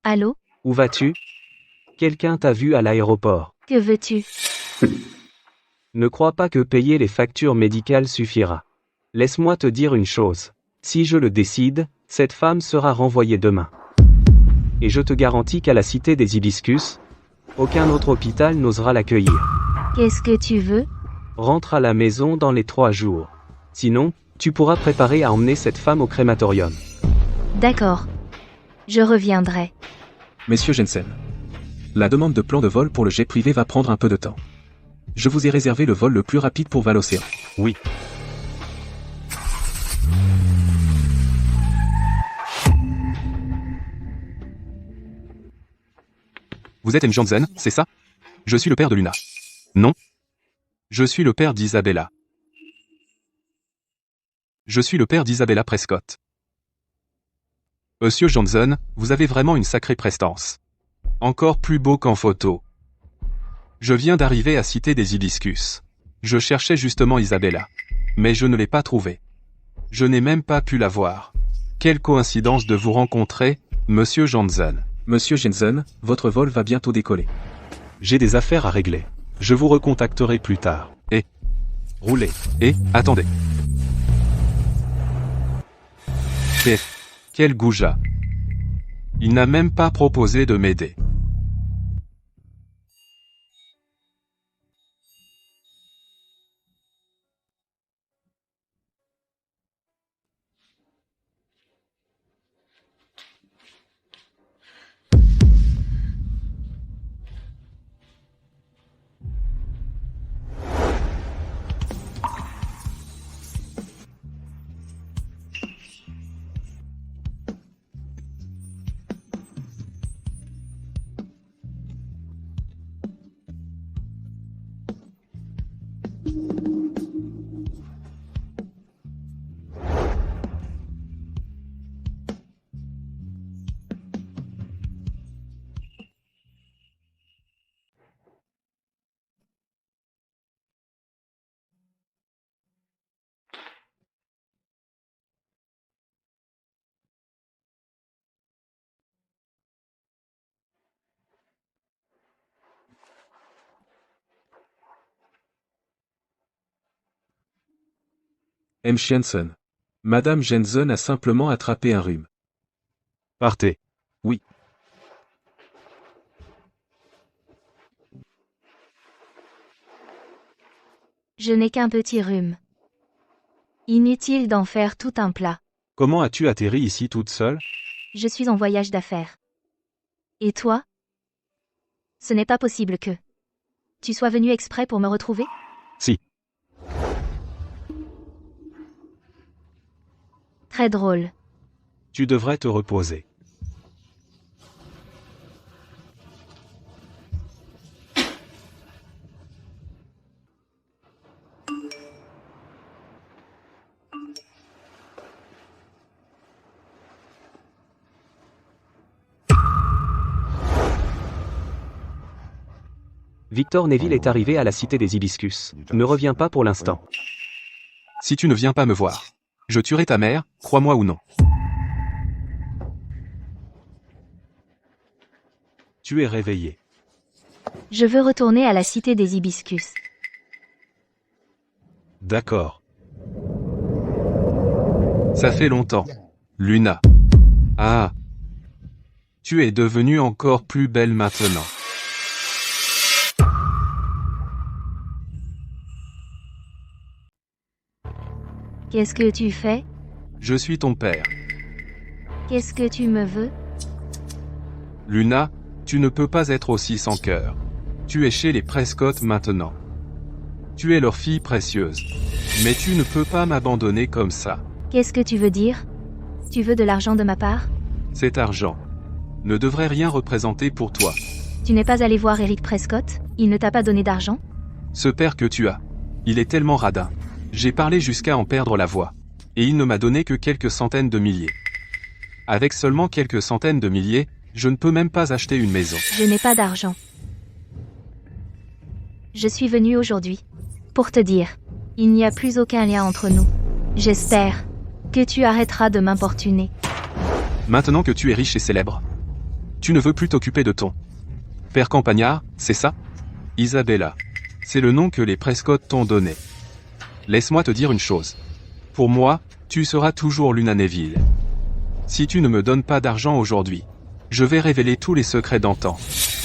Allô?
Où vas-tu? Quelqu'un t'a vu à l'aéroport.
Que veux-tu?
Ne crois pas que payer les factures médicales suffira. Laisse-moi te dire une chose. Si je le décide, cette femme sera renvoyée demain. Et je te garantis qu'à la cité des Hibiscus, aucun autre hôpital n'osera l'accueillir.
Qu'est-ce que tu veux?
Rentre à la maison dans les 3 jours. Sinon, tu pourras préparer à emmener cette femme au crématorium.
D'accord. Je reviendrai.
Messieurs Jensen. La demande de plan de vol pour le jet privé va prendre un peu de temps. Je vous ai réservé le vol le plus rapide pour Val-Océan.
Oui.
Vous êtes M. Janssen, c'est ça? Je suis le père de Luna. Non? Je suis le père d'Isabella. Je suis le père d'Isabella Prescott. Monsieur Janssen, vous avez vraiment une sacrée prestance. Encore plus beau qu'en photo. Je viens d'arriver à Cité des Hibiscus. Je cherchais justement Isabella. Mais je ne l'ai pas trouvée. Je n'ai même pas pu la voir. Quelle coïncidence de vous rencontrer, Monsieur Janssen. Monsieur Janssen, votre vol va bientôt décoller.
J'ai des affaires à régler. Je vous recontacterai plus tard.
Et
roulez.
Et, attendez. Quel goujat. Il n'a même pas proposé de m'aider. M. Jensen. Madame Jensen a simplement attrapé un rhume.
Partez.
Oui.
Je n'ai qu'un petit rhume. Inutile d'en faire tout un plat.
Comment as-tu atterri ici toute seule?
Je suis en voyage d'affaires. Et toi? Ce n'est pas possible que tu sois venu exprès pour me retrouver?
Si.
Très drôle.
Tu devrais te reposer.
Victor Neville est arrivé à la cité des Hibiscus. Ne reviens pas pour l'instant.
Si tu ne viens pas me voir, je tuerai ta mère, crois-moi ou non.
Tu es réveillé.
Je veux retourner à la cité des Hibiscus.
D'accord.
Ça fait longtemps. Luna. Ah. Tu es devenue encore plus belle maintenant.
Qu'est-ce que tu fais?
Je suis ton père.
Qu'est-ce que tu me veux?
Luna, tu ne peux pas être aussi sans cœur. Tu es chez les Prescott maintenant. Tu es leur fille précieuse. Mais tu ne peux pas m'abandonner comme ça.
Qu'est-ce que tu veux dire? Tu veux de l'argent de ma part?
Cet argent ne devrait rien représenter pour toi.
Tu n'es pas allé voir Eric Prescott? Il ne t'a pas donné d'argent?
Ce père que tu as, il est tellement radin. J'ai parlé jusqu'à en perdre la voix. Et il ne m'a donné que quelques centaines de milliers. Avec seulement quelques centaines de milliers, je ne peux même pas acheter une maison.
Je n'ai pas d'argent. Je suis venu aujourd'hui pour te dire, il n'y a plus aucun lien entre nous. J'espère que tu arrêteras de m'importuner.
Maintenant que tu es riche et célèbre, tu ne veux plus t'occuper de ton père campagnard, c'est ça? Isabella. C'est le nom que les Prescott t'ont donné. Laisse-moi te dire une chose. Pour moi, tu seras toujours Luna Neville. Si tu ne me donnes pas d'argent aujourd'hui, je vais révéler tous les secrets d'antan.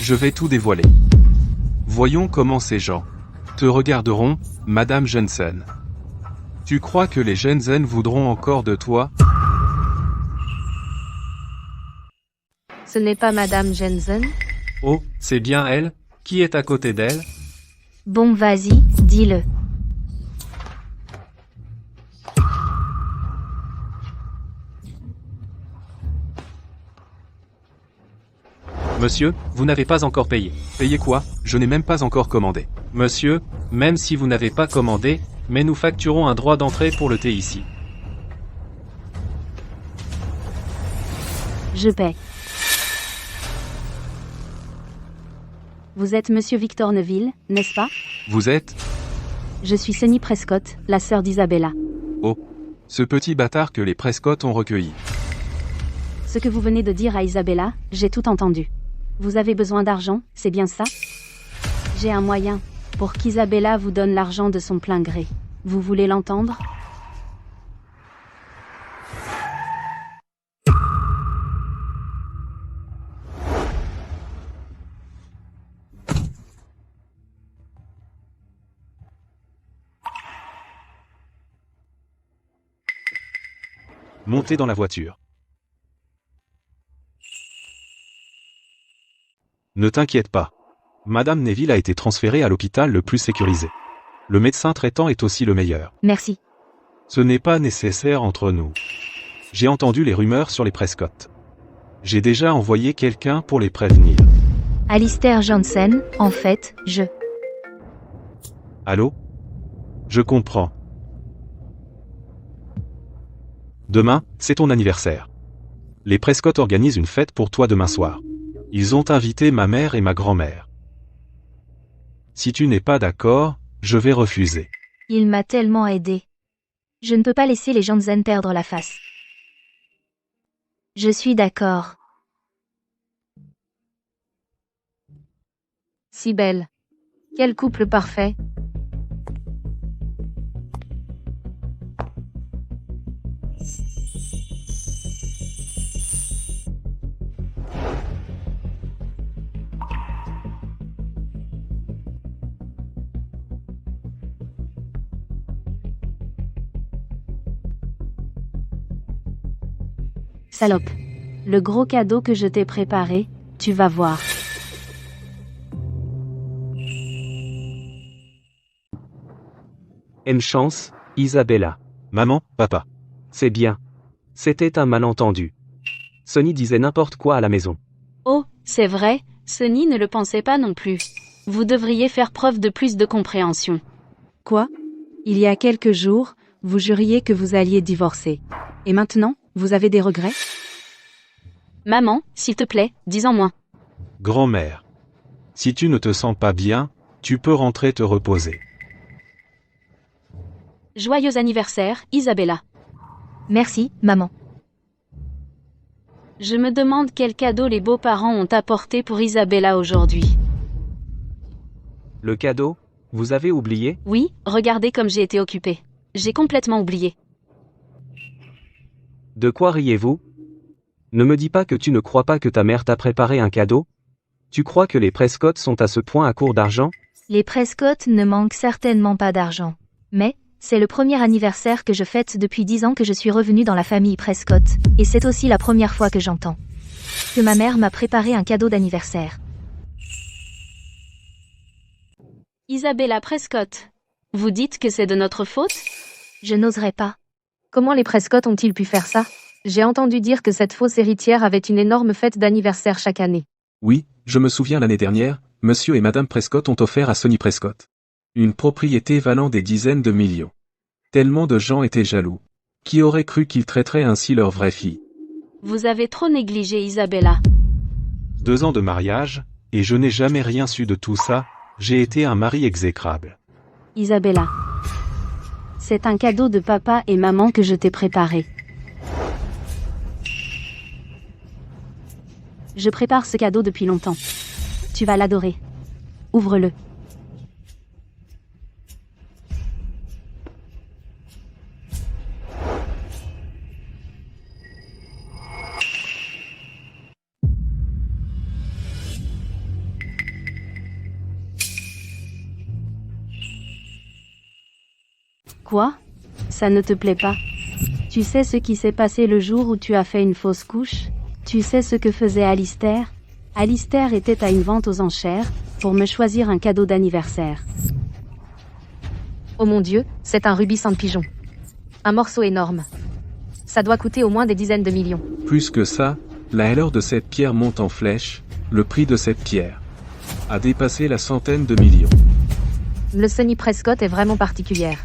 Je vais tout dévoiler. Voyons comment ces gens te regarderont, Madame Jensen. Tu crois que les Jensen voudront encore de toi?
Ce n'est pas Madame Jensen?
Oh, c'est bien elle? Qui est à côté d'elle?
Bon, vas-y, dis-le.
Monsieur, vous n'avez pas encore payé.
Payez quoi? Je n'ai même pas encore commandé.
Monsieur, même si vous n'avez pas commandé, mais nous facturons un droit d'entrée pour le thé ici.
Je paie. Vous êtes Monsieur Victor Neville, n'est-ce pas?
Vous êtes?
Je suis Sunny Prescott, la sœur d'Isabella.
Oh. Ce petit bâtard que les Prescott ont recueilli.
Ce que vous venez de dire à Isabella, j'ai tout entendu. Vous avez besoin d'argent, c'est bien ça? J'ai un moyen pour qu'Isabella vous donne l'argent de son plein gré. Vous voulez l'entendre?
Montez dans la voiture. Ne t'inquiète pas. Madame Neville a été transférée à l'hôpital le plus sécurisé. Le médecin traitant est aussi le meilleur.
Merci.
Ce n'est pas nécessaire entre nous. J'ai entendu les rumeurs sur les Prescott. J'ai déjà envoyé quelqu'un pour les prévenir.
Alistair Johnson, en fait, je...
Allô? Je comprends. Demain, c'est ton anniversaire. Les Prescott organisent une fête pour toi demain soir. Ils ont invité ma mère et ma grand-mère. Si tu n'es pas d'accord, je vais refuser.
Il m'a tellement aidé. Je ne peux pas laisser les Johnson perdre la face. Je suis d'accord.
Si belle. Quel couple parfait. Salope. Le gros cadeau que je t'ai préparé, tu vas voir.
Chance, Isabella.
Maman, papa.
C'est bien. C'était un malentendu. Sonny disait n'importe quoi à la maison.
Oh, c'est vrai, Sonny ne le pensait pas non plus. Vous devriez faire preuve de plus de compréhension. Quoi? Il y a quelques jours, vous juriez que vous alliez divorcer. Et maintenant, vous avez des regrets? Maman, s'il te plaît, dis-en moins.
Grand-mère. Si tu ne te sens pas bien, tu peux rentrer te reposer.
Joyeux anniversaire, Isabella.
Merci, maman.
Je me demande quel cadeau les beaux-parents ont apporté pour Isabella aujourd'hui.
Le cadeau? Vous avez oublié?
Oui, regardez comme j'ai été occupée. J'ai complètement oublié.
De quoi riez-vous? Ne me dis pas que tu ne crois pas que ta mère t'a préparé un cadeau? Tu crois que les Prescott sont à ce point à court d'argent?
Les Prescott ne manquent certainement pas d'argent. Mais, c'est le premier anniversaire que je fête depuis 10 ans que je suis revenue dans la famille Prescott, et c'est aussi la première fois que j'entends que ma mère m'a préparé un cadeau d'anniversaire.
Isabella Prescott. Vous dites que c'est de notre faute?
Je n'oserais pas.
Comment les Prescott ont-ils pu faire ça? J'ai entendu dire que cette fausse héritière avait une énorme fête d'anniversaire chaque année.
Oui, je me souviens l'année dernière, monsieur et madame Prescott ont offert à Sonny Prescott une propriété valant des dizaines de millions. Tellement de gens étaient jaloux. Qui aurait cru qu'ils traiteraient ainsi leur vraie fille?
Vous avez trop négligé Isabella.
2 ans de mariage, et je n'ai jamais rien su de tout ça, j'ai été un mari exécrable.
Isabella. C'est un cadeau de papa et maman que je t'ai préparé. Je prépare ce cadeau depuis longtemps. Tu vas l'adorer. Ouvre-le. Quoi? Ça ne te plaît pas? Tu sais ce qui s'est passé le jour où tu as fait une fausse couche? Tu sais ce que faisait Alistair? Alistair était à une vente aux enchères, pour me choisir un cadeau d'anniversaire. Oh mon Dieu, c'est un rubis sans pigeon. Un morceau énorme. Ça doit coûter au moins des dizaines de millions.
Plus que ça, la valeur de cette pierre monte en flèche, le prix de cette pierre a dépassé la centaine de millions.
Le Sonny Prescott est vraiment particulière.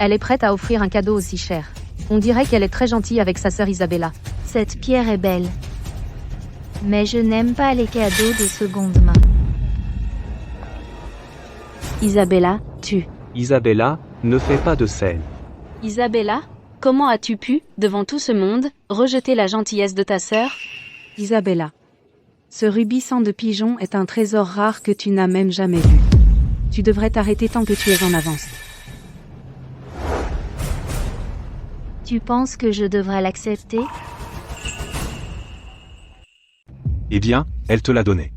Elle est prête à offrir un cadeau aussi cher. On dirait qu'elle est très gentille avec sa sœur Isabella.
Cette pierre est belle. Mais je n'aime pas les cadeaux de seconde main.
Isabella, tu.
Isabella, ne fais pas de scène.
Isabella, comment as-tu pu, devant tout ce monde, rejeter la gentillesse de ta sœur? Isabella. Ce rubis sang de pigeon est un trésor rare que tu n'as même jamais vu. Tu devrais t'arrêter tant que tu es en avance.
Tu penses que je devrais l'accepter?
Eh bien, elle te l'a donné.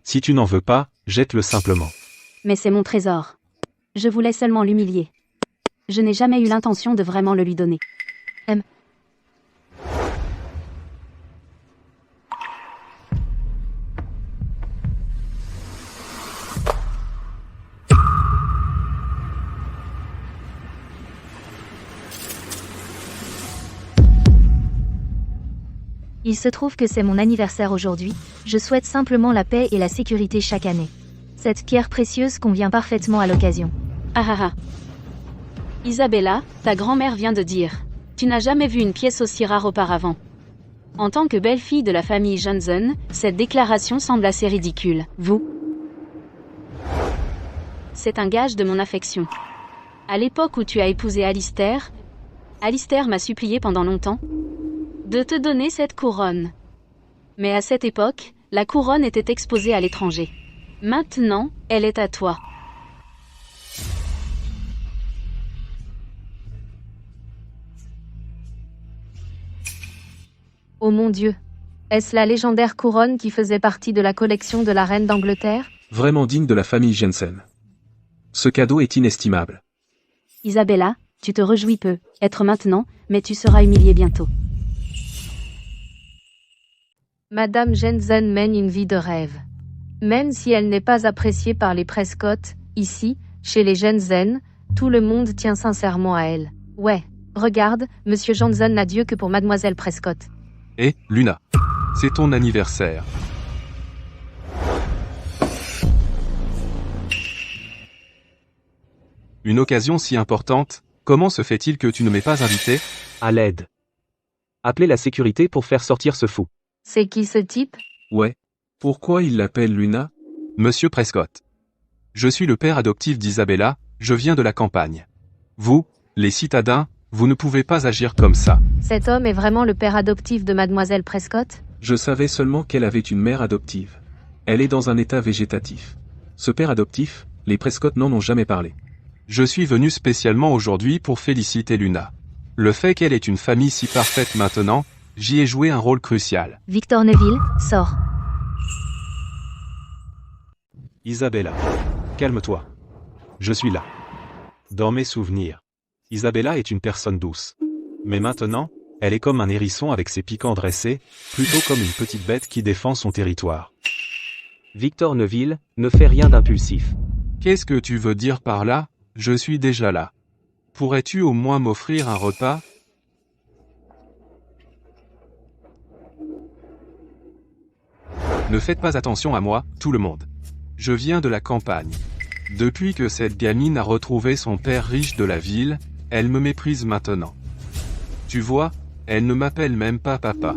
Si tu n'en veux pas, jette-le simplement.
Mais c'est mon trésor. Je voulais seulement l'humilier. Je n'ai jamais eu l'intention de vraiment le lui donner.
Il se trouve que c'est mon anniversaire aujourd'hui, je souhaite simplement la paix et la sécurité chaque année. Cette pierre précieuse convient parfaitement à l'occasion.
Ah ah ah. Isabella, ta grand-mère vient de dire. Tu n'as jamais vu une pièce aussi rare auparavant. En tant que belle-fille de la famille Johnson, cette déclaration semble assez ridicule. Vous? C'est un gage de mon affection. À l'époque où tu as épousé Alistair m'a supplié pendant longtemps de te donner cette couronne. Mais à cette époque, la couronne était exposée à l'étranger. Maintenant, elle est à toi. Oh mon Dieu! Est-ce la légendaire couronne qui faisait partie de la collection de la reine d'Angleterre?
Vraiment digne de la famille Jensen. Ce cadeau est inestimable.
Isabella, tu te réjouis peu, être maintenant, mais tu seras humiliée bientôt. Madame Jensen mène une vie de rêve. Même si elle n'est pas appréciée par les Prescott, ici, chez les Jensen, tout le monde tient sincèrement à elle. Ouais, regarde, Monsieur Johnson n'a Dieu que pour Mademoiselle Prescott.
Et, Luna, c'est ton anniversaire. Une occasion si importante, comment se fait-il que tu ne m'aies pas invité?
À l'aide. Appelez la sécurité pour faire sortir ce fou.
C'est qui ce type?
Ouais. Pourquoi il l'appelle Luna? Monsieur Prescott. Je suis le père adoptif d'Isabella, je viens de la campagne. Vous, les citadins, vous ne pouvez pas agir comme ça.
Cet homme est vraiment le père adoptif de Mademoiselle Prescott?
Je savais seulement qu'elle avait une mère adoptive. Elle est dans un état végétatif. Ce père adoptif, les Prescott n'en ont jamais parlé. Je suis venu spécialement aujourd'hui pour féliciter Luna. Le fait qu'elle ait une famille si parfaite maintenant, j'y ai joué un rôle crucial.
Victor Neville, sors.
Isabella. Calme-toi. Je suis là. Dans mes souvenirs, Isabella est une personne douce. Mais maintenant, elle est comme un hérisson avec ses piquants dressés, plutôt comme une petite bête qui défend son territoire.
Victor Neville, ne fais rien d'impulsif.
Qu'est-ce que tu veux dire par là? Je suis déjà là. Pourrais-tu au moins m'offrir un repas? Ne faites pas attention à moi, tout le monde. Je viens de la campagne. Depuis que cette gamine a retrouvé son père riche de la ville, elle me méprise maintenant. Tu vois, elle ne m'appelle même pas papa.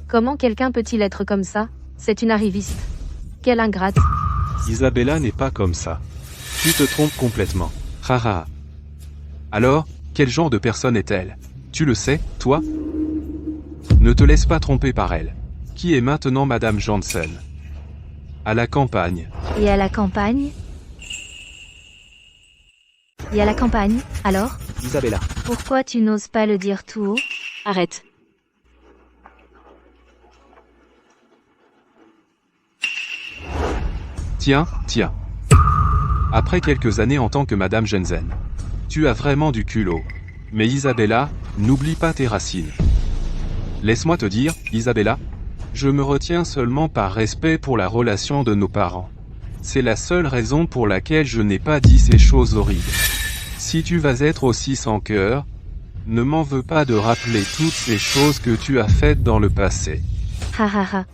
Comment quelqu'un peut-il être comme ça? C'est une arriviste. Quelle ingrate.
Isabella n'est pas comme ça. Tu te trompes complètement.
Haha. Alors, quel genre de personne est-elle? Tu le sais, toi? Ne te laisse pas tromper par elle. Qui est maintenant Madame Johnson? À la campagne.
Et à la campagne? Et à la campagne, alors?
Isabella.
Pourquoi tu n'oses pas le dire tout haut?
Arrête.
Tiens. Après quelques années en tant que Madame Jensen, tu as vraiment du culot. Mais Isabella, n'oublie pas tes racines. Laisse-moi te dire, Isabella, je me retiens seulement par respect pour la relation de nos parents. C'est la seule raison pour laquelle je n'ai pas dit ces choses horribles. Si tu vas être aussi sans cœur, ne m'en veux pas de rappeler toutes ces choses que tu as faites dans le passé.
Ha ha ha.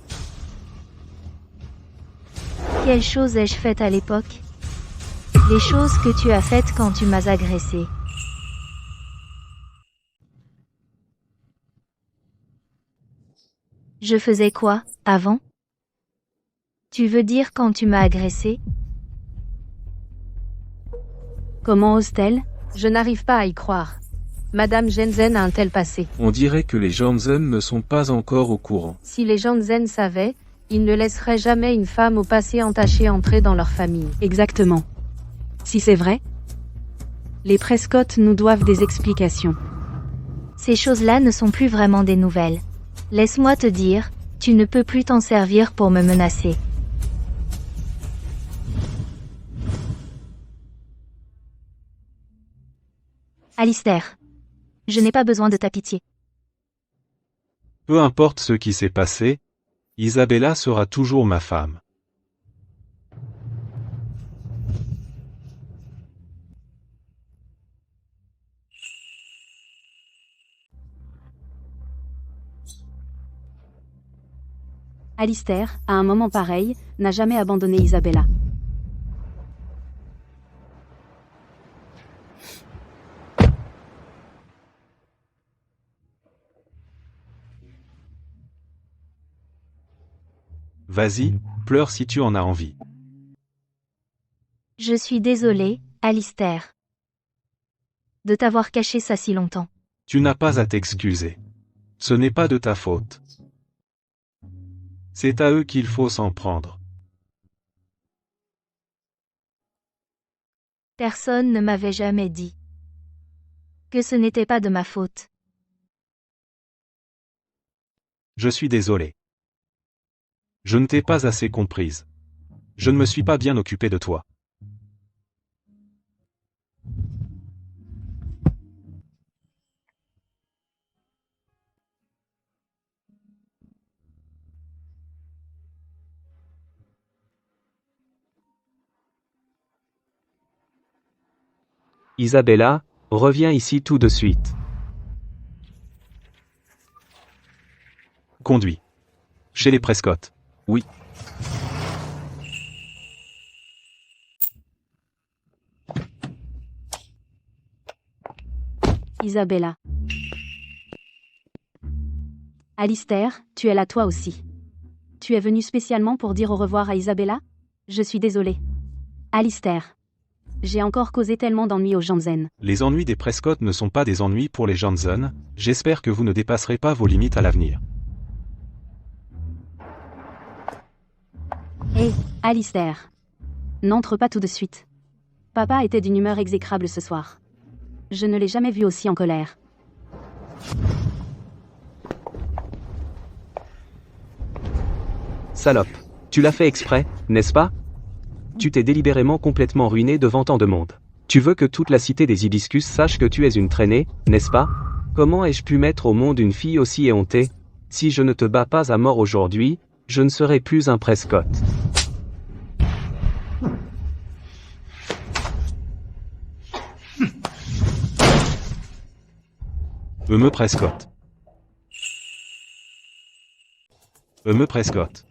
Quelles choses ai-je faites à l'époque? Les choses que tu as faites quand tu m'as agressé. Je faisais quoi, avant? Tu veux dire quand tu m'as agressé?
Comment ose-t-elle? Je n'arrive pas à y croire. Madame Jensen a un tel passé.
On dirait que les Johnson ne sont pas encore au courant.
Si les Johnsen savaient, ils ne laisseraient jamais une femme au passé entaché entrer dans leur famille. Exactement. Si c'est vrai, les Prescott nous doivent des explications.
Ces choses-là ne sont plus vraiment des nouvelles. Laisse-moi te dire, tu ne peux plus t'en servir pour me menacer. Alistair. Je n'ai pas besoin de ta pitié.
Peu importe ce qui s'est passé, Isabella sera toujours ma femme.
Alistair, à un moment pareil, n'a jamais abandonné Isabella.
Vas-y, pleure si tu en as envie.
Je suis désolée, Alistair, de t'avoir caché ça si longtemps.
Tu n'as pas à t'excuser. Ce n'est pas de ta faute. C'est à eux qu'il faut s'en prendre.
Personne ne m'avait jamais dit que ce n'était pas de ma faute.
Je suis désolé. Je ne t'ai pas assez comprise. Je ne me suis pas bien occupé de toi.
Isabella, reviens ici tout de suite.
Conduis. Chez les Prescott. Oui.
Isabella. Alistair, tu es là toi aussi. Tu es venu spécialement pour dire au revoir à Isabella? Je suis désolée. Alistair. J'ai encore causé tellement d'ennuis aux Johnson.
Les ennuis des Prescott ne sont pas des ennuis pour les Johnson, j'espère que vous ne dépasserez pas vos limites à l'avenir.
Hé, Alistair. N'entre pas tout de suite. Papa était d'une humeur exécrable ce soir. Je ne l'ai jamais vu aussi en colère.
Salope. Tu l'as fait exprès, n'est-ce pas? Tu t'es délibérément complètement ruiné devant tant de monde. Tu veux que toute la cité des Hibiscus sache que tu es une traînée, n'est-ce pas? Comment ai-je pu mettre au monde une fille aussi éhontée? Si je ne te bats pas à mort aujourd'hui, je ne serai plus un Prescott.
Me Prescott. Me Prescott.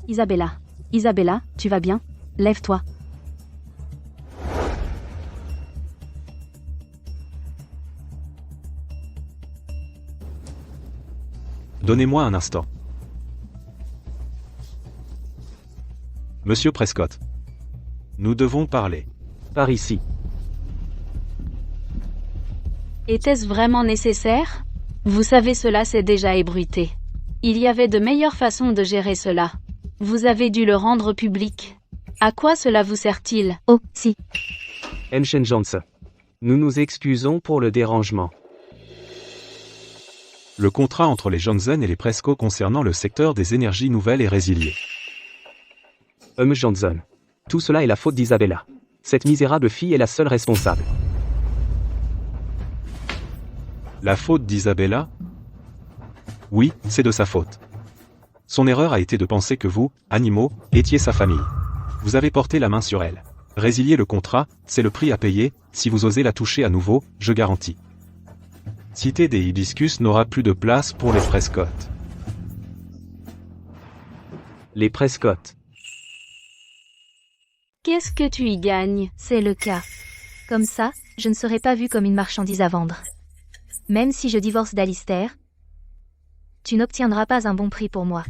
Isabella. Isabella, tu vas bien? Lève-toi.
Donnez-moi un instant. Monsieur Prescott. Nous devons parler.
Par ici.
Était-ce vraiment nécessaire? Vous savez, cela s'est déjà ébruité. Il y avait de meilleures façons de gérer cela. Vous avez dû le rendre public. À quoi cela vous sert-il?
Oh, si.
Mchen Johnson. Nous nous excusons pour le dérangement.
Le contrat entre les Johnson et les Prescott concernant le secteur des énergies nouvelles est résilié.
Johnson. Tout cela est la faute d'Isabella. Cette misérable fille est la seule responsable.
La faute d'Isabella? Oui, c'est de sa faute. Son erreur a été de penser que vous, animaux, étiez sa famille. Vous avez porté la main sur elle. Résilier le contrat, c'est le prix à payer, si vous osez la toucher à nouveau, je garantis. Cité des Hibiscus n'aura plus de place pour les Prescott.
Les Prescott.
Qu'est-ce que tu y gagnes?
C'est le cas. Comme ça, je ne serai pas vue comme une marchandise à vendre. Même si je divorce d'Alistair, tu n'obtiendras pas un bon prix pour moi.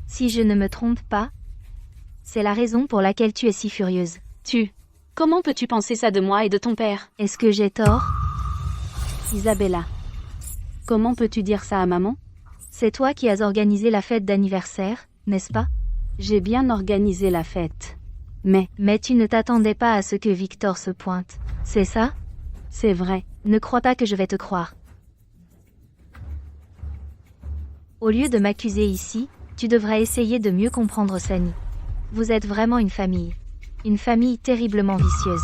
Si je ne me trompe pas, c'est la raison pour laquelle tu es si furieuse.
Comment peux-tu penser ça de moi et de ton père?
Est-ce que j'ai tort?
Isabella. Comment peux-tu dire ça à maman?
C'est toi qui as organisé la fête d'anniversaire, n'est-ce pas?
J'ai bien organisé la fête. Mais
tu ne t'attendais pas à ce que Victor se pointe, c'est ça?
C'est vrai.
Ne crois pas que je vais te croire. Au lieu de m'accuser ici, tu devrais essayer de mieux comprendre Sunny. Vous êtes vraiment une famille. Une famille terriblement vicieuse.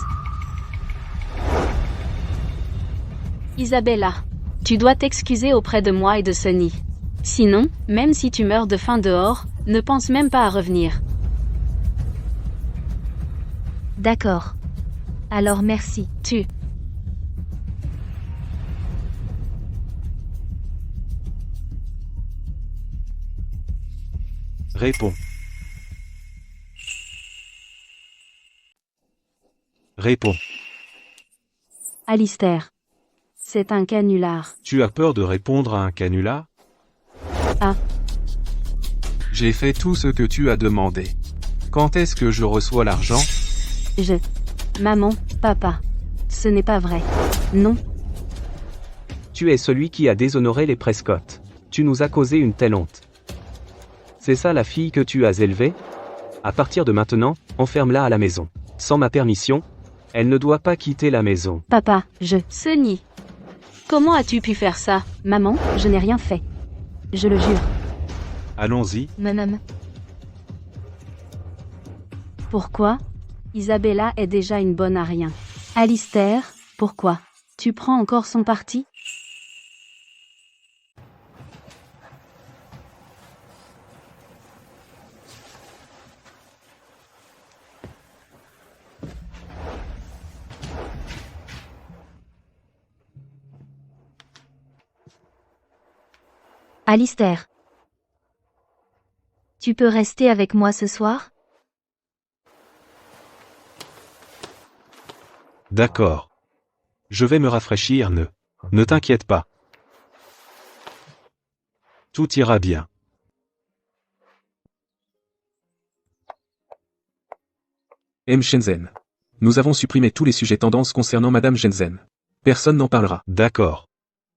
Isabella, tu dois t'excuser auprès de moi et de Sunny. Sinon, même si tu meurs de faim dehors, ne pense même pas à revenir.
D'accord. Alors merci.
Réponds. Réponds.
Alistair. C'est un canular.
Tu as peur de répondre à un canular?
Ah.
J'ai fait tout ce que tu as demandé. Quand est-ce que je reçois l'argent?
Maman, papa. Ce n'est pas vrai. Non.
Tu es celui qui a déshonoré les Prescott. Tu nous as causé une telle honte. C'est ça la fille que tu as élevée? À partir de maintenant, enferme-la à la maison. Sans ma permission, elle ne doit pas quitter la maison.
Papa, Sunny. Comment as-tu pu faire ça? Maman, je n'ai rien fait. Je le jure.
Allons-y.
Maman.
Pourquoi? Isabella est déjà une bonne à rien. Alistair, pourquoi? Tu prends encore son parti?
Alistair. Tu peux rester avec moi ce soir?
D'accord. Je vais me rafraîchir, ne t'inquiète pas. Tout ira bien.
M. Shenzhen. Nous avons supprimé tous les sujets tendances concernant Madame Shenzhen. Personne n'en parlera.
D'accord.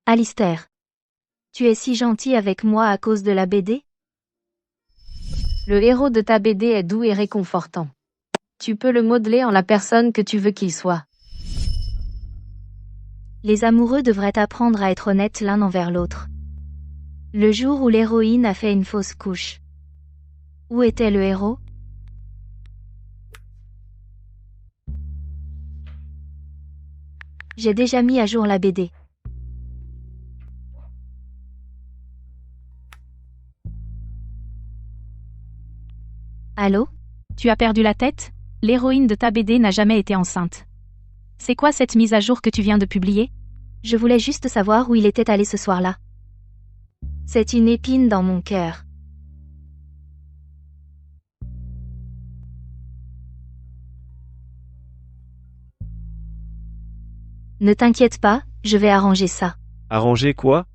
Alistair. Tu es si gentil avec moi à cause de la BD?
Le héros de ta BD est doux et réconfortant. Tu peux le modeler en la personne que tu veux qu'il soit.
Les amoureux devraient apprendre à être honnêtes l'un envers l'autre. Le jour où l'héroïne a fait une fausse couche. Où était le héros? J'ai déjà mis à jour la BD. Allô?
Tu as perdu la tête? L'héroïne de ta BD n'a jamais été enceinte. C'est quoi cette mise à jour que tu viens de publier?
Je voulais juste savoir où il était allé ce soir-là. C'est une épine dans mon cœur. Ne t'inquiète pas, je vais arranger ça.
Arranger quoi?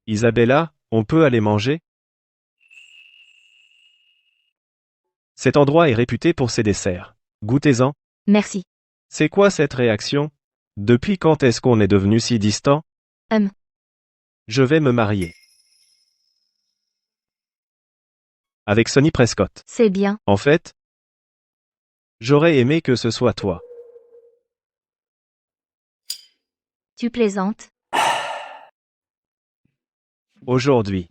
Isabella, on peut aller manger? Cet endroit est réputé pour ses desserts. Goûtez-en.
Merci.
C'est quoi cette réaction? Depuis quand est-ce qu'on est devenu si distant? Je vais me marier. Avec Sonny Prescott.
C'est bien.
En fait, j'aurais aimé que ce soit toi.
Tu plaisantes?
Aujourd'hui.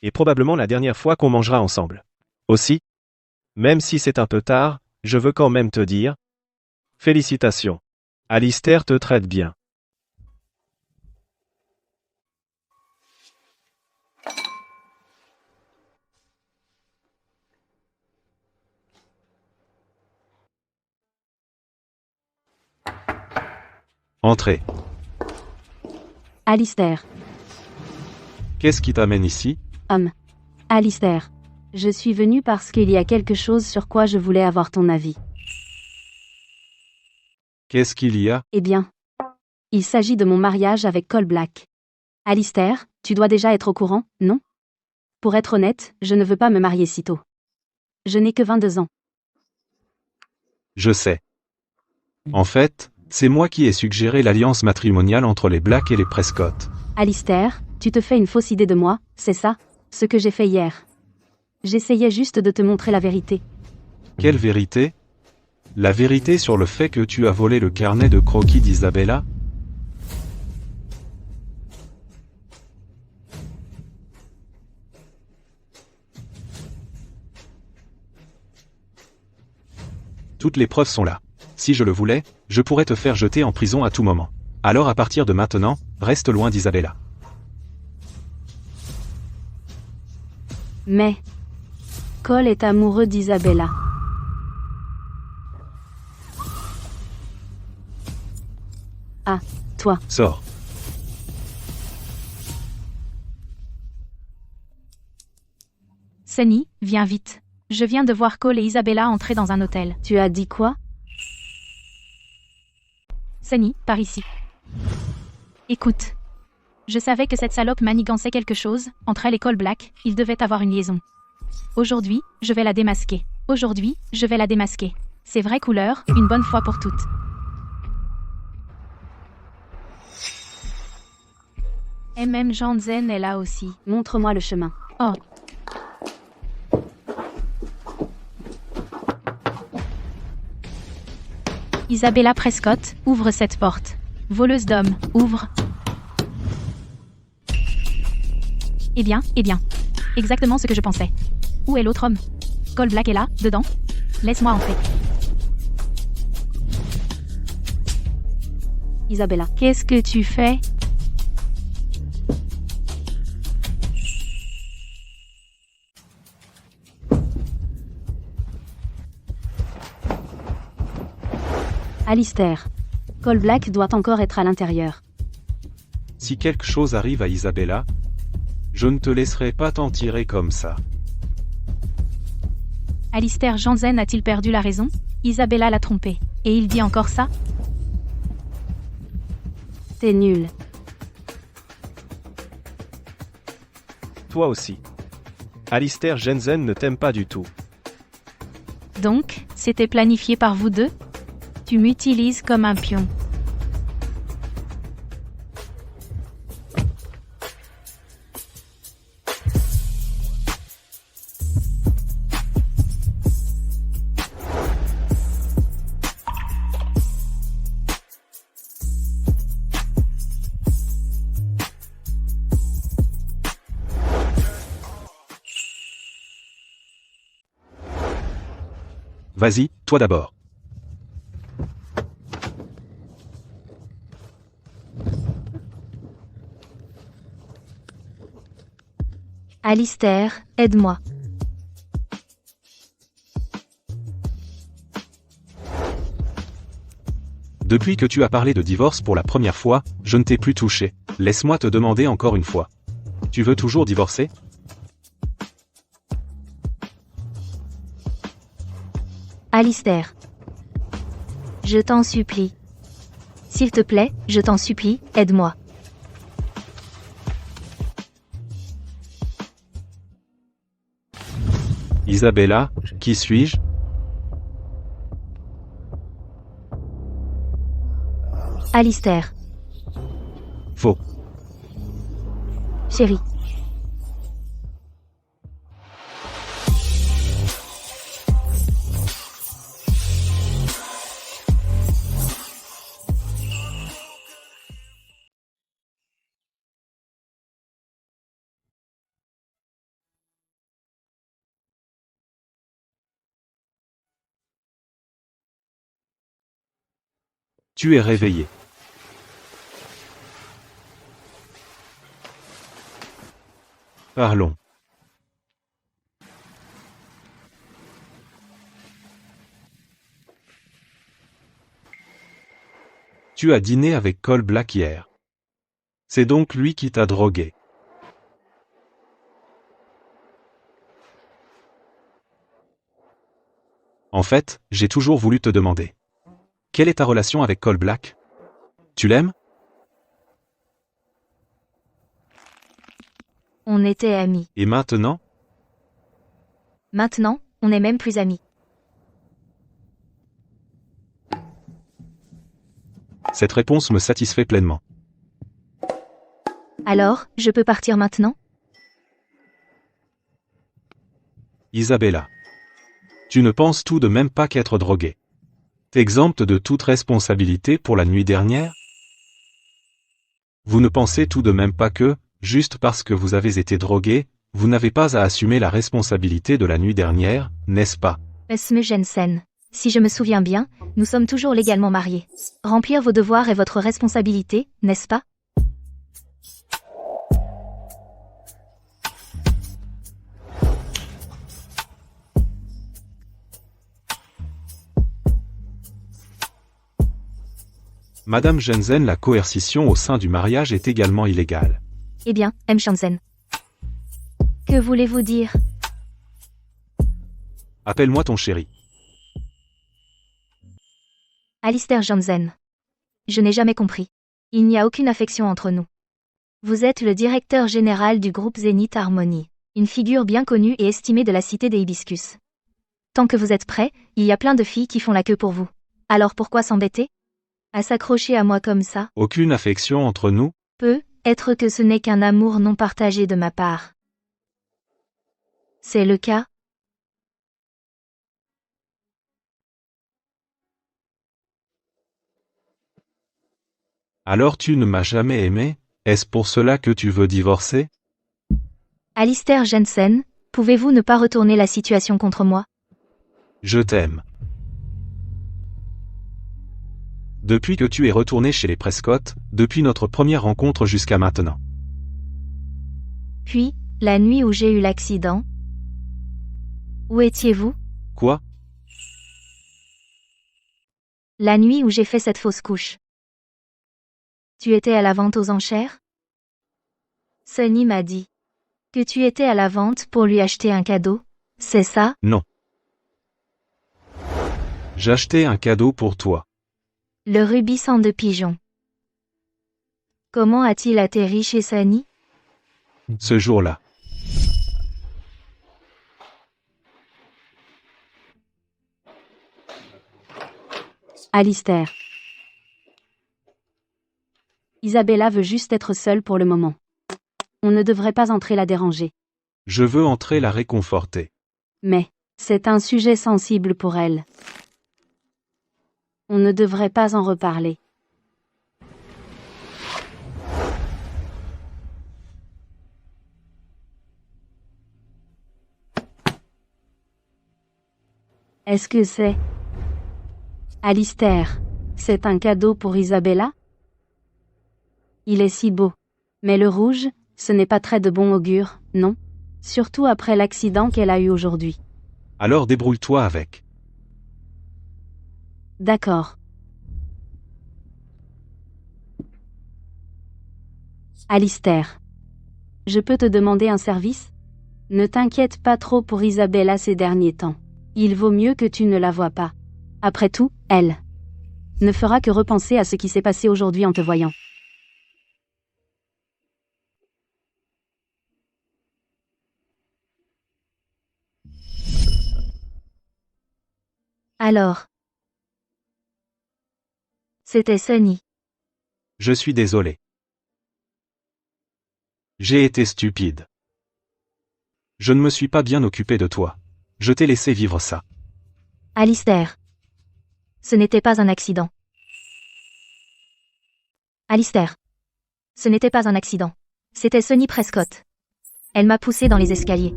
Et probablement la dernière fois qu'on mangera ensemble. Aussi, même si c'est un peu tard, je veux quand même te dire, félicitations. Alistair te traite bien.
Entrez.
Alistair.
Qu'est-ce qui t'amène ici?
Alistair. Je suis venu parce qu'il y a quelque chose sur quoi je voulais avoir ton avis.
Qu'est-ce qu'il y a?
Eh bien, il s'agit de mon mariage avec Cole Black. Alistair, tu dois déjà être au courant, non? Pour être honnête, je ne veux pas me marier si tôt. Je n'ai que 22 ans.
Je sais. En fait, c'est moi qui ai suggéré l'alliance matrimoniale entre les Black et les Prescott.
Alistair, tu te fais une fausse idée de moi, c'est ça? Ce que j'ai fait hier. J'essayais juste de te montrer la vérité.
Quelle vérité? La vérité sur le fait que tu as volé le carnet de croquis d'Isabella? Toutes les preuves sont là. Si je le voulais, je pourrais te faire jeter en prison à tout moment. Alors à partir de maintenant, reste loin d'Isabella.
Mais Cole est amoureux d'Isabella. Ah, toi.
Sors.
Sunny, viens vite. Je viens de voir Cole et Isabella entrer dans un hôtel.
Tu as dit quoi?
Sunny, par ici. Écoute. Je savais que cette salope manigançait quelque chose, entre elle et Cole Black, il devait avoir une liaison. Aujourd'hui, je vais la démasquer. Aujourd'hui, je vais la démasquer. Ses vraies couleurs, une bonne fois pour toutes. Et même Janssen est là aussi.
Montre-moi le chemin.
Oh. Isabella Prescott, ouvre cette porte. Voleuse d'hommes, ouvre. Eh bien. Exactement ce que je pensais. Où est l'autre homme? Cole Black est là, dedans? Laisse-moi entrer.
Isabella.
Qu'est-ce que tu fais?
Alistair. Cole Black doit encore être à l'intérieur.
Si quelque chose arrive à Isabella, je ne te laisserai pas t'en tirer comme ça.
Alistair Janssen a-t-il perdu la raison? Isabella l'a trompé. Et il dit encore ça?
T'es nul.
Toi aussi. Alistair Janssen ne t'aime pas du tout.
Donc, c'était planifié par vous deux? Tu m'utilises comme un pion.
Vas-y, toi d'abord.
Alistair, aide-moi.
Depuis que tu as parlé de divorce pour la première fois, je ne t'ai plus touché. Laisse-moi te demander encore une fois. Tu veux toujours divorcer?
Alistair. Je t'en supplie. S'il te plaît, je t'en supplie, aide-moi.
Isabella, qui suis-je?
Alistair.
Faux.
Chérie.
Tu es réveillé. Parlons. Tu as dîné avec Cole Black hier. C'est donc lui qui t'a drogué. En fait, j'ai toujours voulu te demander. Quelle est ta relation avec Cole Black? Tu l'aimes?
On était amis.
Et maintenant?
Maintenant, on n'est même plus amis.
Cette réponse me satisfait pleinement.
Alors, je peux partir maintenant?
Isabella. Tu ne penses tout de même pas qu'être drogué t'exempte de toute responsabilité pour la nuit dernière? Vous ne pensez tout de même pas que, juste parce que vous avez été drogué, vous n'avez pas à assumer la responsabilité de la nuit dernière, n'est-ce pas?
Esme Jensen. Si je me souviens bien, nous sommes toujours légalement mariés. Remplir vos devoirs est votre responsabilité, n'est-ce pas?
Madame Jensen, la coercition au sein du mariage est également illégale.
Eh bien, M. Jansen. Que voulez-vous dire?
Appelle-moi ton chéri.
Alistair Jansen. Je n'ai jamais compris. Il n'y a aucune affection entre nous. Vous êtes le directeur général du groupe Zénith Harmony, une figure bien connue et estimée de la cité des hibiscus. Tant que vous êtes prêt, il y a plein de filles qui font la queue pour vous. Alors pourquoi s'embêter à s'accrocher à moi comme ça?
Aucune affection entre nous?
Peut-être que ce n'est qu'un amour non partagé de ma part. C'est le cas?
Alors tu ne m'as jamais aimé? Est-ce pour cela que tu veux divorcer?
Alistair Jensen, pouvez-vous ne pas retourner la situation contre moi?
Je t'aime. Depuis que tu es retourné chez les Prescott, depuis notre première rencontre jusqu'à maintenant.
Puis, la nuit où j'ai eu l'accident? Où étiez-vous?
Quoi?
La nuit où j'ai fait cette fausse couche. Tu étais à la vente aux enchères? Sonny m'a dit que tu étais à la vente pour lui acheter un cadeau, c'est ça?
Non. J'achetais un cadeau pour toi.
Le rubis sang de pigeon. Comment a-t-il atterri chez Sonny?
Ce jour-là.
Alistair. Isabella veut juste être seule pour le moment. On ne devrait pas entrer la déranger.
Je veux entrer la réconforter.
Mais, c'est un sujet sensible pour elle. On ne devrait pas en reparler. Est-ce que c'est... Alistair, c'est un cadeau pour Isabella? Il est si beau. Mais le rouge, ce n'est pas très de bon augure, non? Surtout après l'accident qu'elle a eu aujourd'hui.
Alors débrouille-toi avec.
D'accord. Alistair. Je peux te demander un service? Ne t'inquiète pas trop pour Isabella ces derniers temps. Il vaut mieux que tu ne la vois pas. Après tout, elle ne fera que repenser à ce qui s'est passé aujourd'hui en te voyant.
Alors. C'était Sonny.
Je suis désolé. J'ai été stupide. Je ne me suis pas bien occupé de toi. Je t'ai laissé vivre ça.
Alistair. Ce n'était pas un accident. Alistair. Ce n'était pas un accident. C'était Sonny Prescott. Elle m'a poussé dans les escaliers.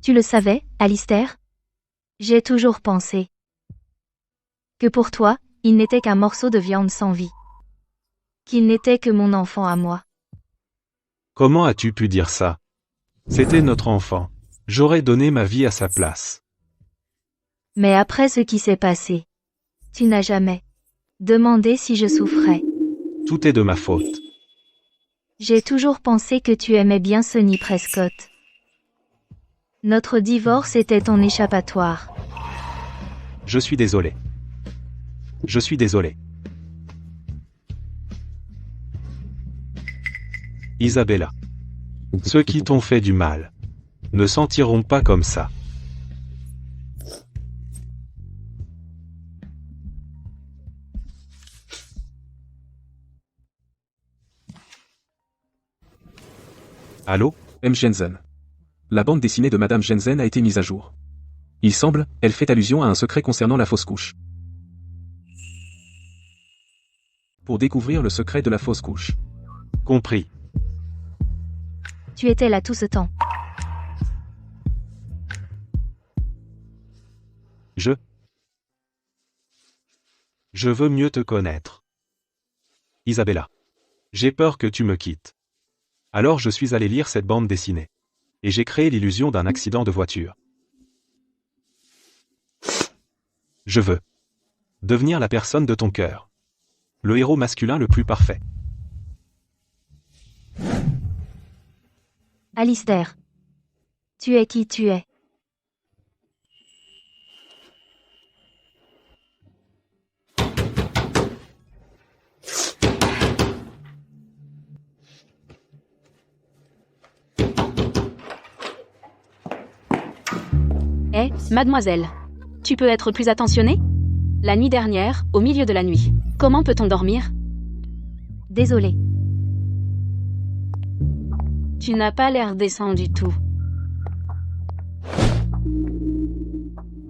Tu le savais, Alistair? J'ai toujours pensé que pour toi, il n'était qu'un morceau de viande sans vie. Qu'il n'était que mon enfant à moi.
Comment as-tu pu dire ça? C'était notre enfant. J'aurais donné ma vie à sa place.
Mais après ce qui s'est passé, tu n'as jamais demandé si je souffrais.
Tout est de ma faute.
J'ai toujours pensé que tu aimais bien Sonny Prescott. Notre divorce était ton échappatoire.
Je suis désolé. Je suis désolé. Isabella. Ceux qui t'ont fait du mal ne sentiront pas comme ça. Allô?
M. Jensen. La bande dessinée de Madame Jensen a été mise à jour. Il semble, elle fait allusion à un secret concernant la fausse couche. Pour découvrir le secret de la fausse couche.
Compris.
Tu étais là tout ce temps.
Je veux mieux te connaître. Isabella. J'ai peur que tu me quittes. Alors je suis allé lire cette bande dessinée. Et j'ai créé l'illusion d'un accident de voiture. Je veux devenir la personne de ton cœur. Le héros masculin le plus parfait.
Alistair. Tu es qui tu es.
Hé, mademoiselle. Tu peux être plus attentionnée? La nuit dernière, au milieu de la nuit. Comment peut-on dormir?
Désolé.
Tu n'as pas l'air décent du tout.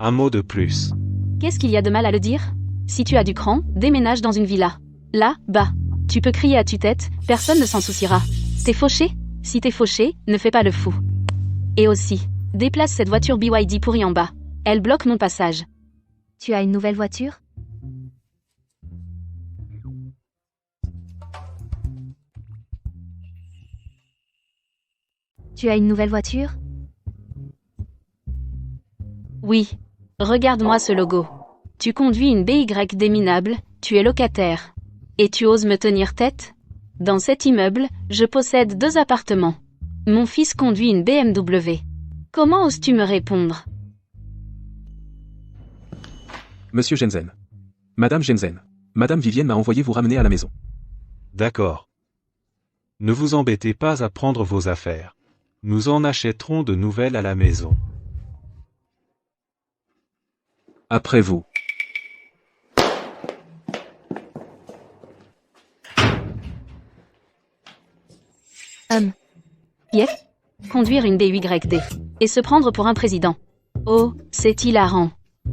Un mot de plus.
Qu'est-ce qu'il y a de mal à le dire? Si tu as du cran, déménage dans une villa. Là, bas. Tu peux crier à tue-tête, personne ne s'en souciera. T'es fauché? Si t'es fauché, ne fais pas le fou. Et aussi, déplace cette voiture BYD pourrie en bas. Elle bloque mon passage.
Tu as une nouvelle voiture? Tu as une nouvelle voiture?
Oui. Regarde-moi ce logo. Tu conduis une BYD minable, tu es locataire. Et tu oses me tenir tête? Dans cet immeuble, je possède 2 appartements. Mon fils conduit une BMW. Comment oses-tu me répondre?
Monsieur Jensen. Madame Jensen. Madame Vivienne m'a envoyé vous ramener à la maison.
D'accord. Ne vous embêtez pas à prendre vos affaires. Nous en achèterons de nouvelles à la maison.
Après vous.
Yes. Conduire une BYD. Et se prendre pour un président. Oh, c'est hilarant.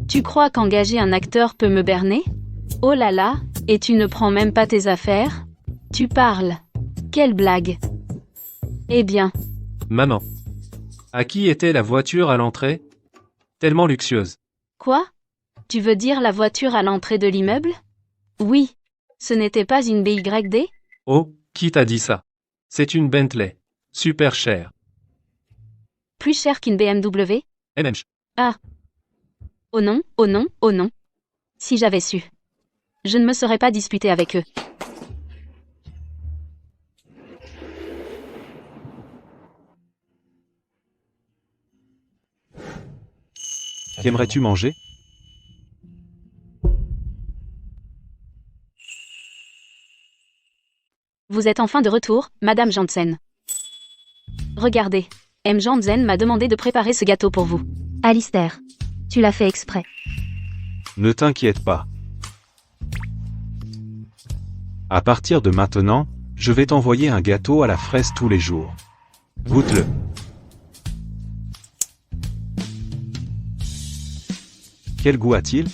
Tu crois qu'engager un acteur peut me berner? Oh là là, et tu ne prends même pas tes affaires? Tu parles. Quelle blague. Eh bien.
Maman. À qui était la voiture à l'entrée? Tellement luxueuse.
Quoi? Tu veux dire la voiture à l'entrée de l'immeuble? Oui. Ce n'était pas une BYD?
Oh, qui t'a dit ça? C'est une Bentley. Super chère.
Plus cher qu'une BMW?
MMH.
Ah. Oh non, oh non, oh non. Si j'avais su. Je ne me serais pas disputé avec eux.
Qu'aimerais-tu manger?
Vous êtes enfin de retour, Madame Janssen. Regardez. M. Janssen m'a demandé de préparer ce gâteau pour vous.
Alistair. Tu l'as fait exprès.
Ne t'inquiète pas. À partir de maintenant, je vais t'envoyer un gâteau à la fraise tous les jours. Goûte-le. Quel goût a-t-il?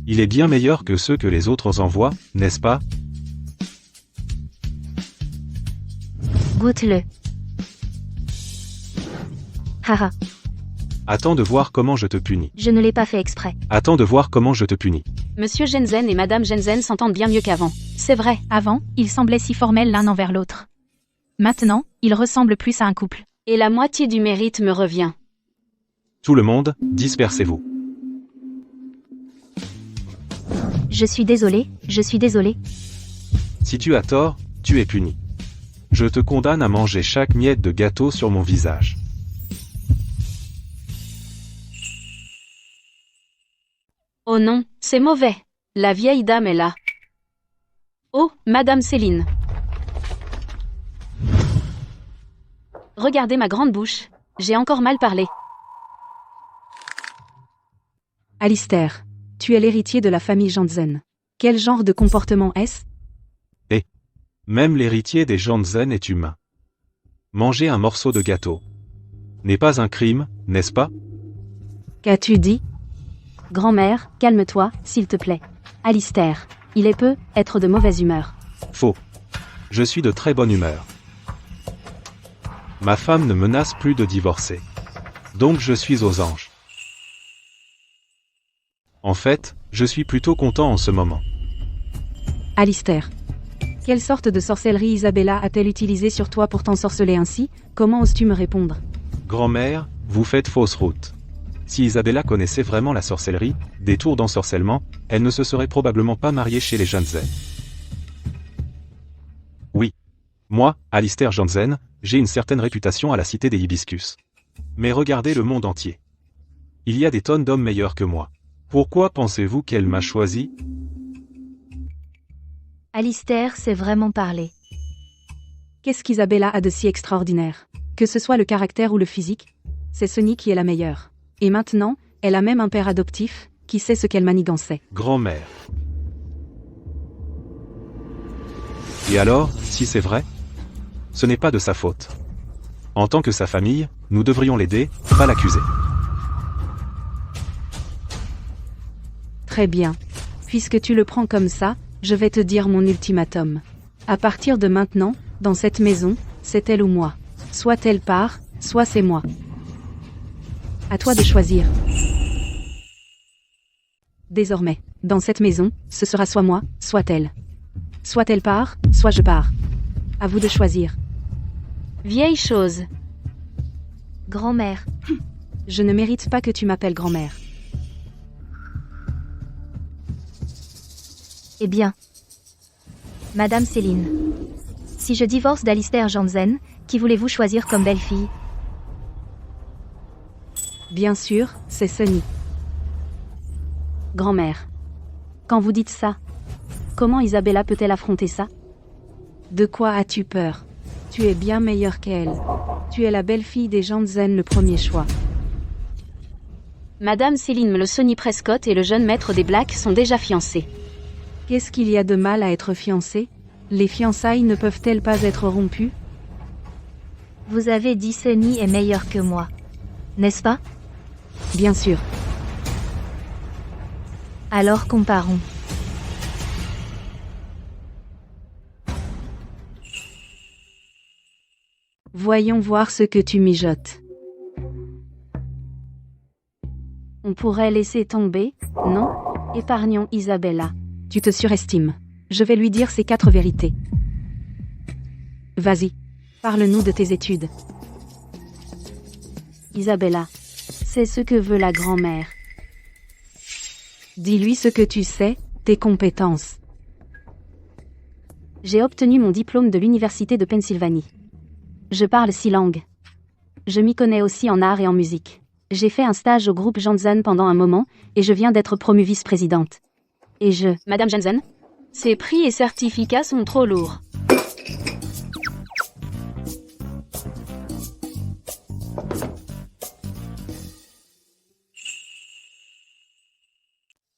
Il est bien meilleur que ceux que les autres envoient, n'est-ce pas?
Goûte-le. Haha.
Attends de voir comment je te punis.
Je ne l'ai pas fait exprès.
Attends de voir comment je te punis.
Monsieur Jensen et Madame Jensen s'entendent bien mieux qu'avant. C'est vrai.
Avant, ils semblaient si formels l'un envers l'autre. Maintenant, ils ressemblent plus à un couple.
Et la moitié du mérite me revient.
Tout le monde, dispersez-vous.
Je suis désolé, je suis désolé.
Si tu as tort, tu es puni. Je te condamne à manger chaque miette de gâteau sur mon visage.
Oh non, c'est mauvais. La vieille dame est là. Oh, Madame Céline. Regardez ma grande bouche. J'ai encore mal parlé. Alistair, tu es l'héritier de la famille Janssen. Quel genre de comportement est-ce?
Même l'héritier des Janssen est humain. Manger un morceau de gâteau n'est pas un crime, n'est-ce pas?
Qu'as-tu dit? Grand-mère, calme-toi, s'il te plaît. Alistair, il est peu être de mauvaise humeur.
Faux. Je suis de très bonne humeur. Ma femme ne menace plus de divorcer. Donc je suis aux anges. En fait, je suis plutôt content en ce moment.
Alistair. Quelle sorte de sorcellerie Isabella a-t-elle utilisée sur toi pour t'ensorceler ainsi? Comment oses-tu me répondre?
Grand-mère, vous faites fausse route. Si Isabella connaissait vraiment la sorcellerie, des tours d'ensorcellement, elle ne se serait probablement pas mariée chez les Janssen. Oui. Moi, Alistair Janssen, j'ai une certaine réputation à la cité des Hibiscus. Mais regardez le monde entier. Il y a des tonnes d'hommes meilleurs que moi. Pourquoi pensez-vous qu'elle m'a choisi?
Alistair sait vraiment parler.
Qu'est-ce qu'Isabella a de si extraordinaire? Que ce soit le caractère ou le physique, c'est Sonny qui est la meilleure. Et maintenant, elle a même un père adoptif, qui sait ce qu'elle manigançait.
Grand-mère. Et alors, si c'est vrai? Ce n'est pas de sa faute. En tant que sa famille, nous devrions l'aider, pas l'accuser.
Très bien. Puisque tu le prends comme ça, je vais te dire mon ultimatum. À partir de maintenant, dans cette maison, c'est elle ou moi. Soit elle part, soit c'est moi. À toi de choisir. Désormais, dans cette maison, ce sera soit moi, soit elle. Soit elle part, soit je pars. À vous de choisir.
Vieille chose. Grand-mère.
Je ne mérite pas que tu m'appelles grand-mère.
Eh bien. Madame Céline. Si je divorce d'Alistair Jansen, qui voulez-vous choisir comme belle-fille?
Bien sûr, c'est Sunny. Grand-mère. Quand vous dites ça, comment Isabella peut-elle affronter ça? De quoi as-tu peur? Tu es bien meilleure qu'elle. Tu es la belle-fille des Jansen, le premier choix.
Madame Céline le Sonny Prescott et le jeune maître des Blacks sont déjà fiancés.
Qu'est-ce qu'il y a de mal à être fiancé? Les fiançailles ne peuvent-elles pas être rompues?
Vous avez dit Sunny est meilleur que moi. N'est-ce pas?
Bien sûr.
Alors comparons.
Voyons voir ce que tu mijotes. On pourrait laisser tomber, non? Épargnons Isabella. Tu te surestimes. Je vais lui dire ces 4 vérités. Vas-y. Parle-nous de tes études. Isabella. C'est ce que veut la grand-mère. Dis-lui ce que tu sais, tes compétences.
J'ai obtenu mon diplôme de l'Université de Pennsylvanie. Je parle 6 langues. Je m'y connais aussi en art et en musique. J'ai fait un stage au groupe Jansen pendant un moment, et je viens d'être promue vice-présidente. Et Madame Jansen? Ces prix et certificats sont trop lourds.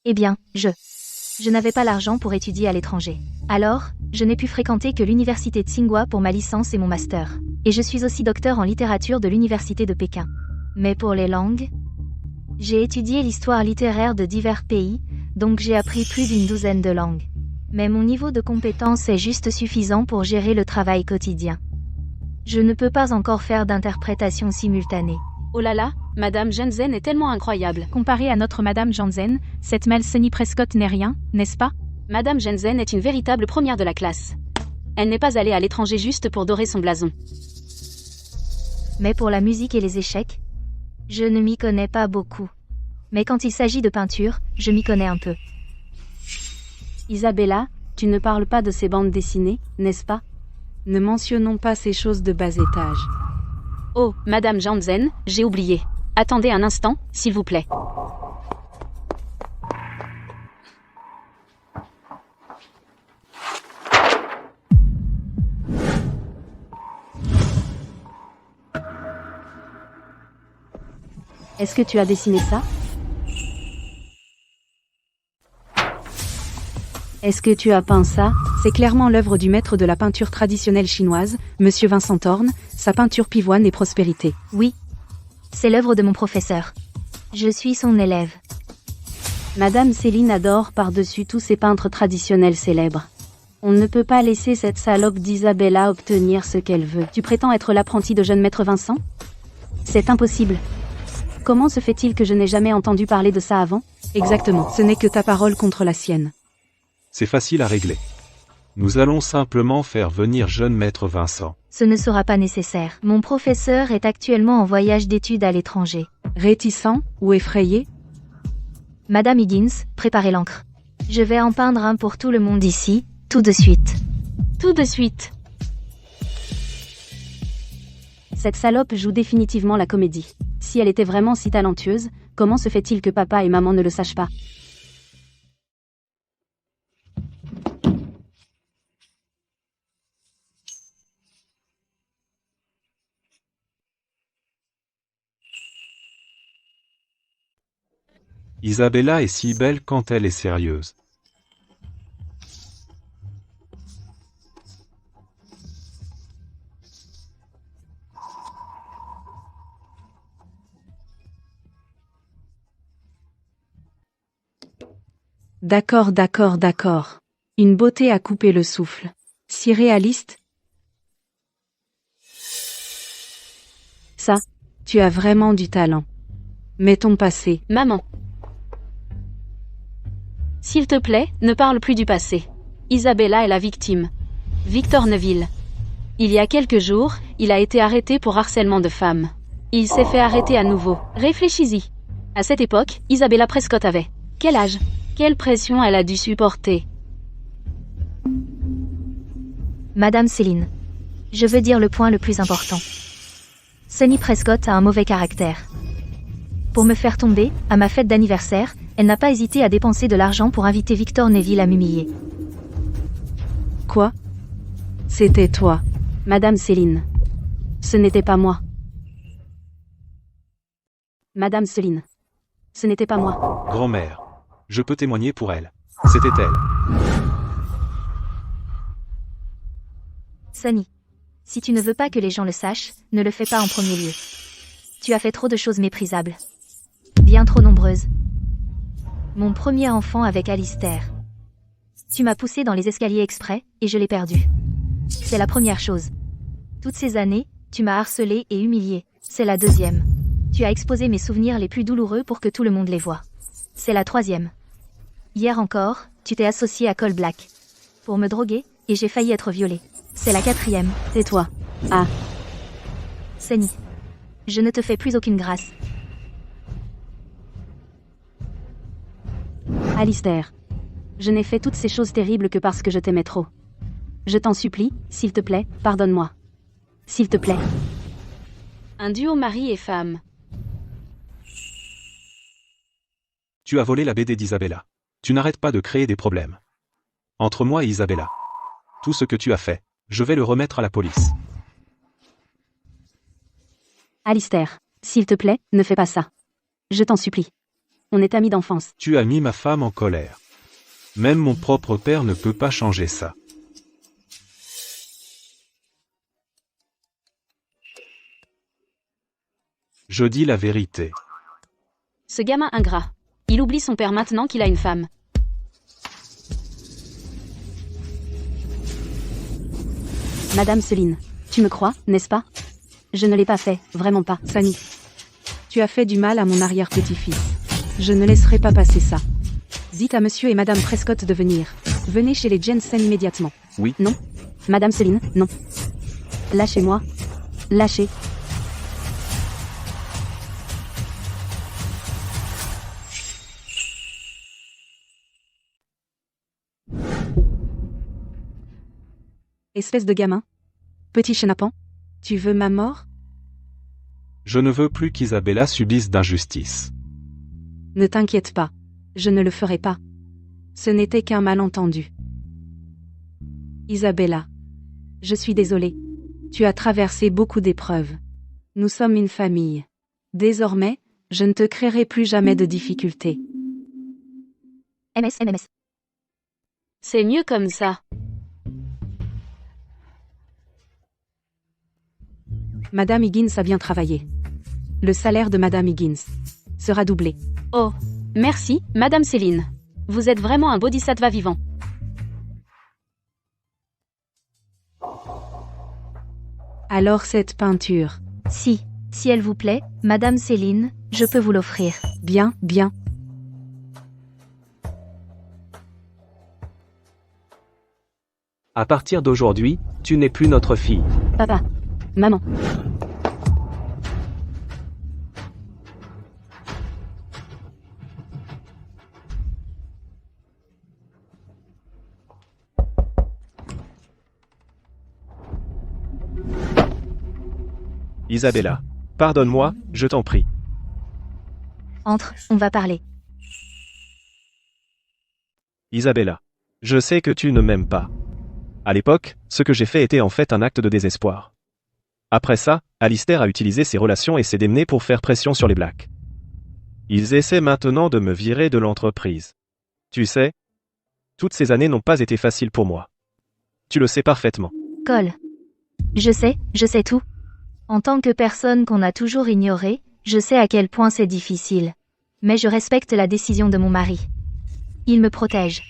Eh bien, je n'avais pas l'argent pour étudier à l'étranger. Alors, je n'ai pu fréquenter que l'université Tsinghua pour ma licence et mon master. Et je suis aussi docteur en littérature de l'université de Pékin. Mais pour les langues, j'ai étudié l'histoire littéraire de divers pays, donc j'ai appris plus d'une douzaine de langues. Mais mon niveau de compétence est juste suffisant pour gérer le travail quotidien. Je ne peux pas encore faire d'interprétation simultanée.
Oh là là, Madame Jansen est tellement incroyable.
Comparée à notre Madame Jansen, cette Sunny Prescott n'est rien, n'est-ce pas?
Madame Jansen est une véritable première de la classe. Elle n'est pas allée à l'étranger juste pour dorer son blason. Mais pour la musique et les échecs, je ne m'y connais pas beaucoup. Mais quand il s'agit de peinture, je m'y connais un peu.
Isabella, tu ne parles pas de ces bandes dessinées, n'est-ce pas? Ne mentionnons pas ces choses de bas étage.
Oh, Madame Jansen, j'ai oublié. Attendez un instant, s'il vous plaît.
Est-ce que tu as dessiné ça? Est-ce que tu as peint ça? C'est clairement l'œuvre du maître de la peinture traditionnelle chinoise, Monsieur Vincent Thorne, sa peinture pivoine et prospérité.
Oui. C'est l'œuvre de mon professeur. Je suis son élève.
Madame Céline adore par-dessus tous ces peintres traditionnels célèbres. On ne peut pas laisser cette salope d'Isabella obtenir ce qu'elle veut. Tu prétends être l'apprenti de jeune maître Vincent? C'est impossible. Comment se fait-il que je n'ai jamais entendu parler de ça avant? Exactement, ce n'est que ta parole contre la sienne.
C'est facile à régler. Nous allons simplement faire venir jeune maître Vincent.
Ce ne sera pas nécessaire. Mon professeur est actuellement en voyage d'études à l'étranger.
Réticent ou effrayé?
Madame Higgins, préparez l'encre. Je vais en peindre un pour tout le monde ici, tout de suite. Tout de suite.
Cette salope joue définitivement la comédie. Si elle était vraiment si talentueuse, comment se fait-il que papa et maman ne le sachent pas?
Isabella est si belle quand elle est sérieuse.
D'accord, d'accord, d'accord. Une beauté à couper le souffle. Si réaliste. Ça, tu as vraiment du talent. Mais ton passé.
Maman. S'il te plaît, ne parle plus du passé. Isabella est la victime. Victor Neville. Il y a quelques jours, il a été arrêté pour harcèlement de femmes. Il s'est fait arrêter à nouveau. Réfléchis-y. À cette époque, Isabella Prescott avait quel âge? Quelle pression elle a dû supporter?
Madame Céline. Je veux dire le point le plus important. Sunny Prescott a un mauvais caractère. Pour me faire tomber, à ma fête d'anniversaire, elle n'a pas hésité à dépenser de l'argent pour inviter Victor Neville à m'humilier.
Quoi? C'était toi.
Madame Céline. Ce n'était pas moi. Madame Céline. Ce n'était pas moi.
Grand-mère. Je peux témoigner pour elle. C'était elle.
Sunny. Si tu ne veux pas que les gens le sachent, ne le fais pas en premier lieu. Tu as fait trop de choses méprisables. Bien trop nombreuses. Mon premier enfant avec Alistair. Tu m'as poussé dans les escaliers exprès, et je l'ai perdu. C'est la première chose. Toutes ces années, tu m'as harcelé et humilié. C'est la deuxième. Tu as exposé mes souvenirs les plus douloureux pour que tout le monde les voie. C'est la troisième. Hier encore, tu t'es associé à Cole Black. Pour me droguer, et j'ai failli être violée. C'est la quatrième.
Tais-toi. Ah.
Sunny. Je ne te fais plus aucune grâce.
Alistair. Je n'ai fait toutes ces choses terribles que parce que je t'aimais trop. Je t'en supplie, s'il te plaît, pardonne-moi. S'il te plaît. Un duo mari et femme.
Tu as volé la BD d'Isabella. Tu n'arrêtes pas de créer des problèmes. Entre moi et Isabella. Tout ce que tu as fait, je vais le remettre à la police.
Alistair, s'il te plaît, ne fais pas ça. Je t'en supplie. On est amis d'enfance.
Tu as mis ma femme en colère. Même mon propre père ne peut pas changer ça. Je dis la vérité.
Ce gamin ingrat. Il oublie son père maintenant qu'il a une femme. Madame Céline, tu me crois, n'est-ce pas? Je ne l'ai pas fait, vraiment pas.
Sunny. Tu as fait du mal à mon arrière-petit-fils. Je ne laisserai pas passer ça. Dites à monsieur et madame Prescott de venir. Venez chez les Jensen immédiatement.
Oui.
Non. Madame Céline, non. Lâchez-moi. Lâchez.
Espèce de gamin. Petit chenapan. Tu veux ma mort?
Je ne veux plus qu'Isabella subisse d'injustice.
Ne t'inquiète pas. Je ne le ferai pas. Ce n'était qu'un malentendu. Isabella. Je suis désolée. Tu as traversé beaucoup d'épreuves. Nous sommes une famille. Désormais, je ne te créerai plus jamais de difficultés.
MMS.
C'est mieux comme ça.
Madame Higgins a bien travaillé. Le salaire de Madame Higgins sera doublé.
Oh, merci, Madame Céline. Vous êtes vraiment un bodhisattva vivant.
Alors cette peinture.
Si elle vous plaît, Madame Céline, je peux vous l'offrir.
Bien, bien.
À partir d'aujourd'hui, tu n'es plus notre fille.
Papa. Maman.
Isabella. Pardonne-moi, je t'en prie.
Entre, on va parler.
Isabella. Je sais que tu ne m'aimes pas. À l'époque, ce que j'ai fait était en fait un acte de désespoir. Après ça, Alistair a utilisé ses relations et ses démenés pour faire pression sur les Blacks. Ils essaient maintenant de me virer de l'entreprise. Tu sais, toutes ces années n'ont pas été faciles pour moi. Tu le sais parfaitement.
Cole. Je sais tout. En tant que personne qu'on a toujours ignorée, je sais à quel point c'est difficile. Mais je respecte la décision de mon mari. Il me protège.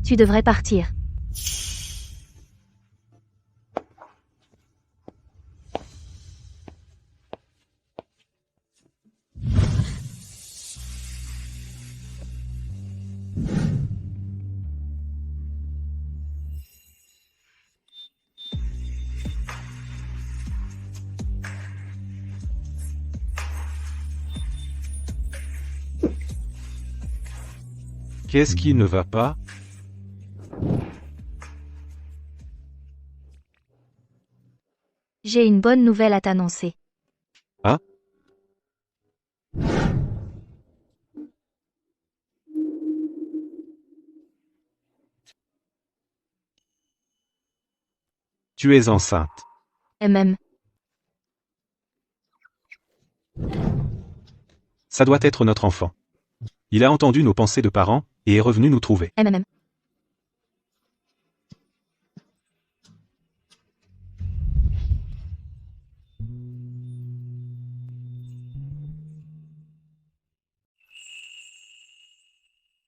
Tu devrais partir.
Qu'est-ce qui ne va pas?
J'ai une bonne nouvelle à t'annoncer.
Ah? Tu es enceinte.
Et même,
Ça doit être notre enfant. Il a entendu nos pensées de parents, et est revenu nous trouver.
et même.